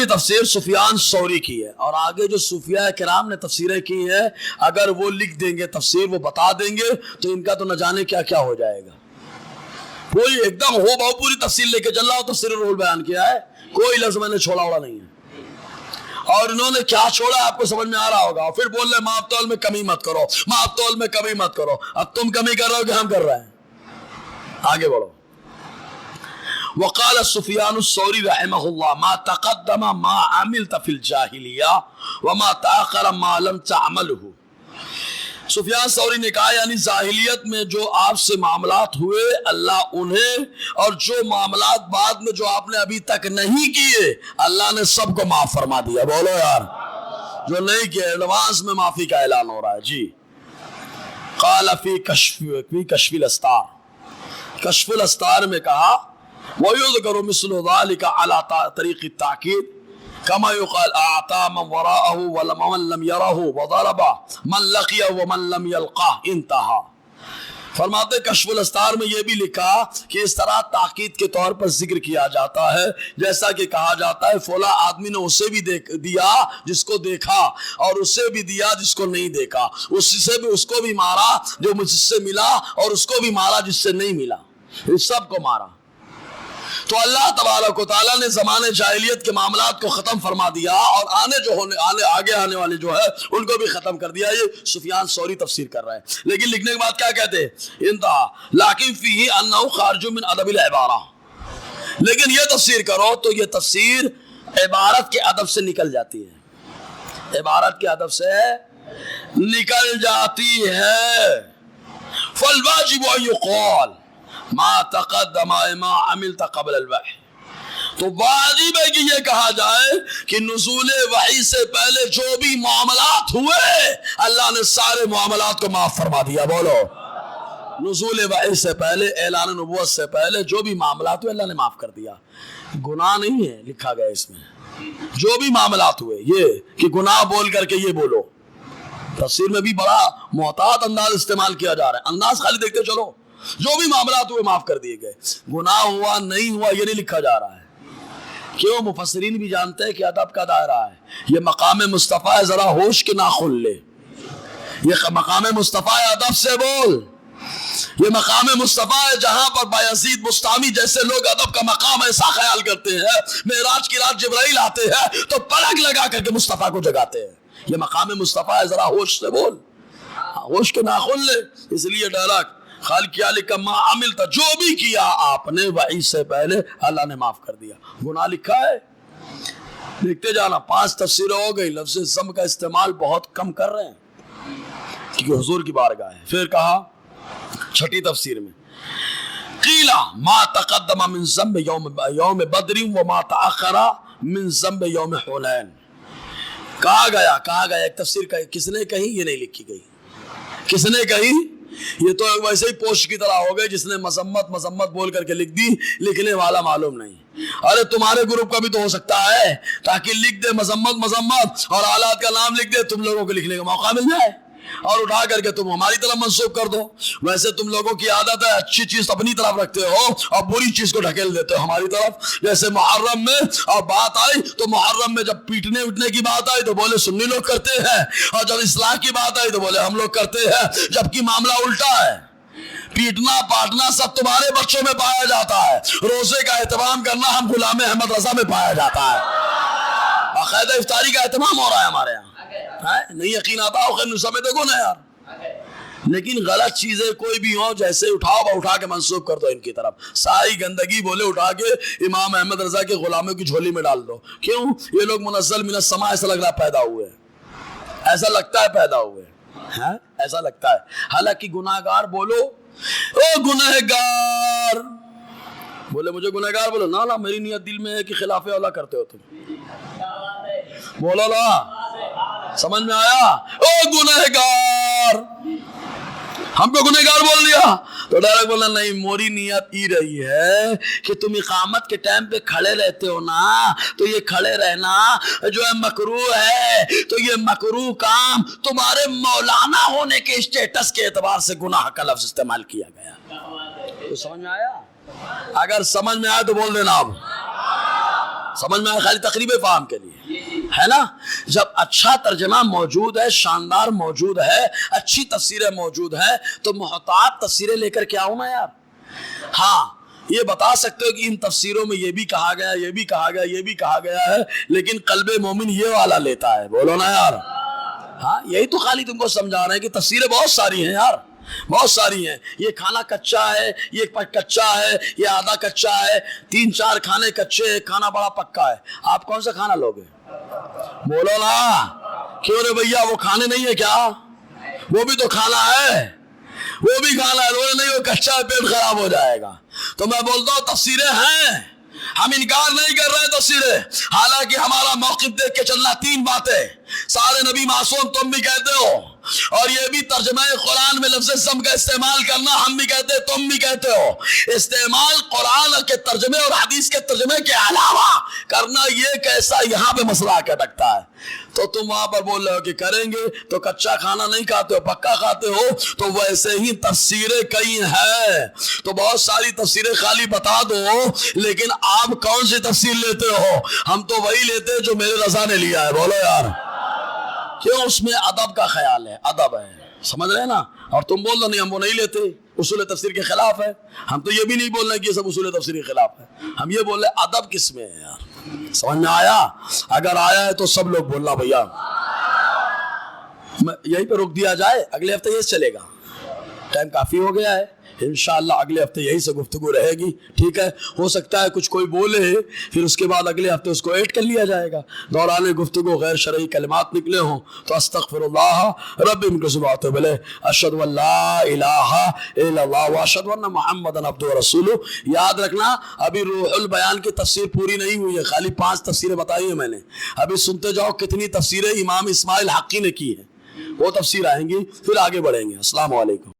تفسیر سفیان ثوری کی ہے، اور آگے جو صوفیاء کرام نے تفسیریں کی ہیں اگر وہ لکھ دیں گے تفسیر، وہ بتا دیں گے تو ان کا تو نہ جانے کیا کیا ہو جائے گا. کوئی ایک دم ہو بہو پوری تفصیل لے کے چل رہا ہو تو تفسیر الرحل بیان کیا ہے، کوئی لفظ میں نے چھوڑا ہوا نہیں ہے. اور انہوں نے کیا چھوڑا آپ کو سمجھ میں آ رہا ہوگا. اور پھر بول رہے ماپ تول میں کمی مت کرو، ماپ تول میں کمی مت کرو. اب تم کمی کر رہے ہو کہ ہم کر رہے ہیں؟ آگے بڑھو. وقال سفیان الثوری رحمہ اللہ ما تقدم ما عملت فی الجاہلیہ وما تاخر ما لم تعملہ. سفیان ثوری نے کہا یعنی جاہلیت میں جو آپ سے معاملات ہوئے اللہ انہیں، اور جو معاملات بعد میں جو آپ نے ابھی تک نہیں کیے اللہ نے سب کو معاف فرما دیا. بولو یار، جو نہیں کیے ایڈوانس میں معافی کا اعلان ہو رہا ہے. جی قال فی کشف الاسطار، کشف الاسطار میں کہا وَيُذْكَرُ مِثْلُ ذَلِكَ عَلَى طَرِيقِ التَّعْكِيدِ كما يقال اعطى من وراءه ومن لم يره وضرب من لقيه ومن لم يلقاه انتهى. فرماتے کشف الاسطار میں یہ بھی لکھا کہ اس طرح تاکید کے طور پر ذکر کیا جاتا ہے، جیسا کہ کہا جاتا ہے فلاں آدمی نے اسے بھی دیا جس کو دیکھا، اور اسے بھی دیا جس کو نہیں دیکھا، اس سے بھی اس کو بھی مارا جو مجھ سے ملا، اور اس کو بھی مارا جس سے نہیں ملا، اس سب کو مارا. تو اللہ تبارک و تعالیٰ نے زمانے جاہلیت کے معاملات کو ختم فرما دیا، اور آگے آنے والے جو ہے ان کو بھی ختم کر دیا. یہ سفیان ثوری تفسیر کر رہے ہیں. لیکن لکھنے کے بعد کیا کہتے ہیں؟ انتہا لیکن فیہ انہ خارج من ادب العبارہ. لیکن یہ تفسیر کرو تو یہ تفسیر عبارت کے ادب سے نکل جاتی ہے، عبارت کے ادب سے نکل جاتی ہے. فالواجب ان یقال ما تقدم ما عملت قبل الوحی. تو واجب ہے کہ یہ کہا جائے کہ نزول وحی سے پہلے جو بھی معاملات ہوئے اللہ نے سارے معاملات کو معاف فرما دیا. بولو نزول وحی سے پہلے، اعلان نبوت سے پہلے جو بھی معاملات ہوئے اللہ نے معاف کر دیا. گناہ نہیں ہے لکھا گیا اس میں، جو بھی معاملات ہوئے. یہ کہ گناہ بول کر کے یہ بولو، تفسیر میں بھی بڑا محتاط انداز استعمال کیا جا رہا ہے. انداز خالی دیکھتے چلو، جو بھی معاملات ہوئے معاف کر دیے گئے. گناہ ہوا نہیں ہوا یہ نہیں لکھا جا رہا ہے. کیوں؟ مفسرین بھی جانتے ہیں کہ ادب کا دائرہ ہے، یہ مقام مصطفیٰ ہے، ذرا ہوش کے ناخن لے. یہ مقام مصطفیٰ ہے، ادب سے بول. یہ مقام مصطفیٰ ہے جہاں پر بایزید بستامی جیسے لوگ ادب کا مقام ایسا خیال کرتے ہیں معراج کی رات جبرائیل آتے ہیں تو پلک لگا کر کے مصطفیٰ کو جگاتے ہیں. یہ مقام مصطفیٰ ہے، ذرا ہوش سے بول، ہوش کے ناخن لے. اس لیے ڈائریکٹ خال کیا لکھا ما عملتا، جو بھی کیا آپ نے وحی سے پہلے اللہ نے معاف کر دیا. گناہ لکھا ہے، لکھتے جانا. 5 تفسیریں ہو گئی. لفظ ذم کا استعمال بہت کم کر رہے ہیں کیونکہ حضور کی بارگاہ ہے. پھر کہا 6 تفسیر میں قیل ما تقدم من ذنب یوم بدر وما تأخر من ذنب یوم حنین. کہا گیا ایک تفسیر کا کس نے کہی؟ یہ نہیں لکھی گئی. کس نے کہی؟ یہ تو ویسے ہی پوسٹ کی طرح ہو گئے جس نے مذمت بول کر کے لکھ دی، لکھنے والا معلوم نہیں. ارے تمہارے گروپ کا بھی تو ہو سکتا ہے تاکہ لکھ دے مذمت اور آلات کا نام لکھ دے، تم لوگوں کو لکھنے کا موقع مل جائے اور اٹھا کر کے تم ہماری طرف منسوب کر دو. ویسے تم لوگوں کی عادت ہے اچھی چیز اپنی طرف رکھتے ہو اور بری چیز کو ڈھکیل دیتے ہو ہماری طرف. جیسے محرم میں اور بات آئی تو محرم میں جب پیٹنے اٹھنے کی بات آئی تو بولے سنی لوگ کرتے ہیں، اور جب اصلاح کی بات آئی تو بولے ہم لوگ کرتے ہیں. جبکہ معاملہ الٹا ہے، پیٹنا پاٹنا سب تمہارے بچوں میں پایا جاتا ہے، روزے کا اہتمام کرنا ہم غلام احمد رضا میں پایا جاتا ہے. باقاعدہ افطاری کا اہتمام ہو رہا ہے ہمارے یہاں. نہیں یقین آتا ہو خیر سمے دیکھو نا یار. لیکن غلط چیزیں کوئی بھی ہوں جیسے اٹھا کے منسوب کر دو ان کی طرف. ساری گندگی بولے اٹھا کے امام احمد رضا کے غلاموں کی جھولی میں ڈال دو. کیوں؟ یہ لوگ منزل من السماء ایسا لگ رہا پیدا ہوئے، ایسا لگتا ہے پیدا ہوئے، ایسا لگتا ہے. حالانکہ گناہگار بولو او گناہگار، بولے مجھے گناہگار بولو نا، میری نیت دل میں ہے کہ خلاف اولا کرتے ہو تم. بولو نا، سمجھ میں آیا؟ او گنہگار، ہم کو گنہگار بول دیا تو ڈائریکٹ بولنا نہیں، موری نیت ای رہی ہے کہ تم اقامت کے ٹائم پہ کھڑے رہتے ہو نا، تو یہ کھڑے رہنا جو ہے مکروہ ہے، تو یہ مکروہ کام تمہارے مولانا ہونے کے اسٹیٹس کے اعتبار سے گناہ کا لفظ استعمال کیا گیا. تو سمجھ میں آیا؟ اگر سمجھ میں آیا تو بول دینا. اب سمجھ میں آیا؟ خالی تقریب فہم کے لیے ہے نا. جب اچھا ترجمہ موجود ہے، شاندار موجود ہے، اچھی تفسیریں موجود ہے تو محتاط تفسیریں لے کر کے آؤ نا یار. ہاں یہ بتا سکتے ہو کہ ان تفسیروں میں یہ بھی کہا گیا، یہ بھی کہا گیا، یہ بھی کہا گیا ہے، لیکن قلب مومن یہ والا لیتا ہے، بولو نا یار۔ ہاں یہی تو خالی تم کو سمجھا رہے ہیں کہ تفسیریں بہت ساری ہیں یار، بہت ساری ہیں۔ یہ کھانا کچا ہے، یہ کچا ہے، یہ آدھا کچا ہے، 3-4 کھانے کچے، کھانا بڑا پکا ہے۔ آپ کون سا کھانا لوگے؟ بولو نا، کیوں رے بھیا وہ کھانے نہیں ہے کیا؟ وہ بھی تو کھانا ہے، وہ بھی کھانا ہے، وہ نہیں وہ کچا ہے، پیٹ خراب ہو جائے گا۔ تو میں بولتا ہوں تفسیریں ہیں، ہم انکار نہیں کر رہے تفسیریں، حالانکہ ہمارا موقف دیکھ کے چلنا 3 باتیں، سارے نبی معصوم تم بھی کہتے ہو، اور یہ بھی ترجمہ قرآن میں لفظ ضم کا استعمال کرنا ہم بھی کہتے ہیں، تم بھی کہتے ہو۔ استعمال قرآن کے ترجمے اور حدیث کے ترجمے کے علاوہ کرنا یہ کیسا یہاں پہ مسئلہ آ کے اٹکتا ہے؟ تو تم وہاں پر بول رہے ہو کہ کریں گے تو کچا کھانا نہیں کھاتے ہو، پکا کھاتے ہو، تو ویسے ہی تفسیریں کئی ہیں، تو بہت ساری تفسیریں خالی بتا دو، لیکن آپ کون سی تفسیر لیتے ہو؟ ہم تو وہی لیتے ہیں جو میرے رضا نے لیا ہے، بولو یار، کیوں؟ اس میں ادب کا خیال ہے، ادب ہے، سمجھ رہے نا؟ اور تم بول رہے نہیں ہم وہ نہیں لیتے، اصول تفسیر کے خلاف ہے۔ ہم تو یہ بھی نہیں بول رہے کہ یہ سب اصول تفسیر کے خلاف ہے، ہم یہ بول رہے ادب کس میں ہے یار؟ سمجھ میں آیا؟ اگر آیا ہے تو سب لوگ بولنا بھیا۔ یہیں پہ روک دیا جائے، اگلے ہفتے یہ چلے گا، ٹائم کافی ہو گیا ہے، انشاءاللہ اگلے ہفتے یہی سے گفتگو رہے گی، ٹھیک ہے؟ ہو سکتا ہے کچھ کوئی بولے پھر اس کے بعد اگلے ہفتے اس کو ایڈ کر لیا جائے گا، دوران گفتگو غیر شرعی کلمات نکلے ہوں تو استغفر اللہ رب من کل واتوب الیہ، اشہد ان لا الہ الا اللہ واشہد ان محمدا عبدہ ورسولہ۔ یاد رکھنا ابھی روح البیان کی تفسیر پوری نہیں ہوئی ہے، خالی 5 تفسیریں بتائی ہیں میں نے، ابھی سنتے جاؤ کتنی تفسیریں امام اسماعیل حقی نے کی ہیں، وہ تفسیر آئیں گی، پھر آگے بڑھیں گے۔ السلام علیکم۔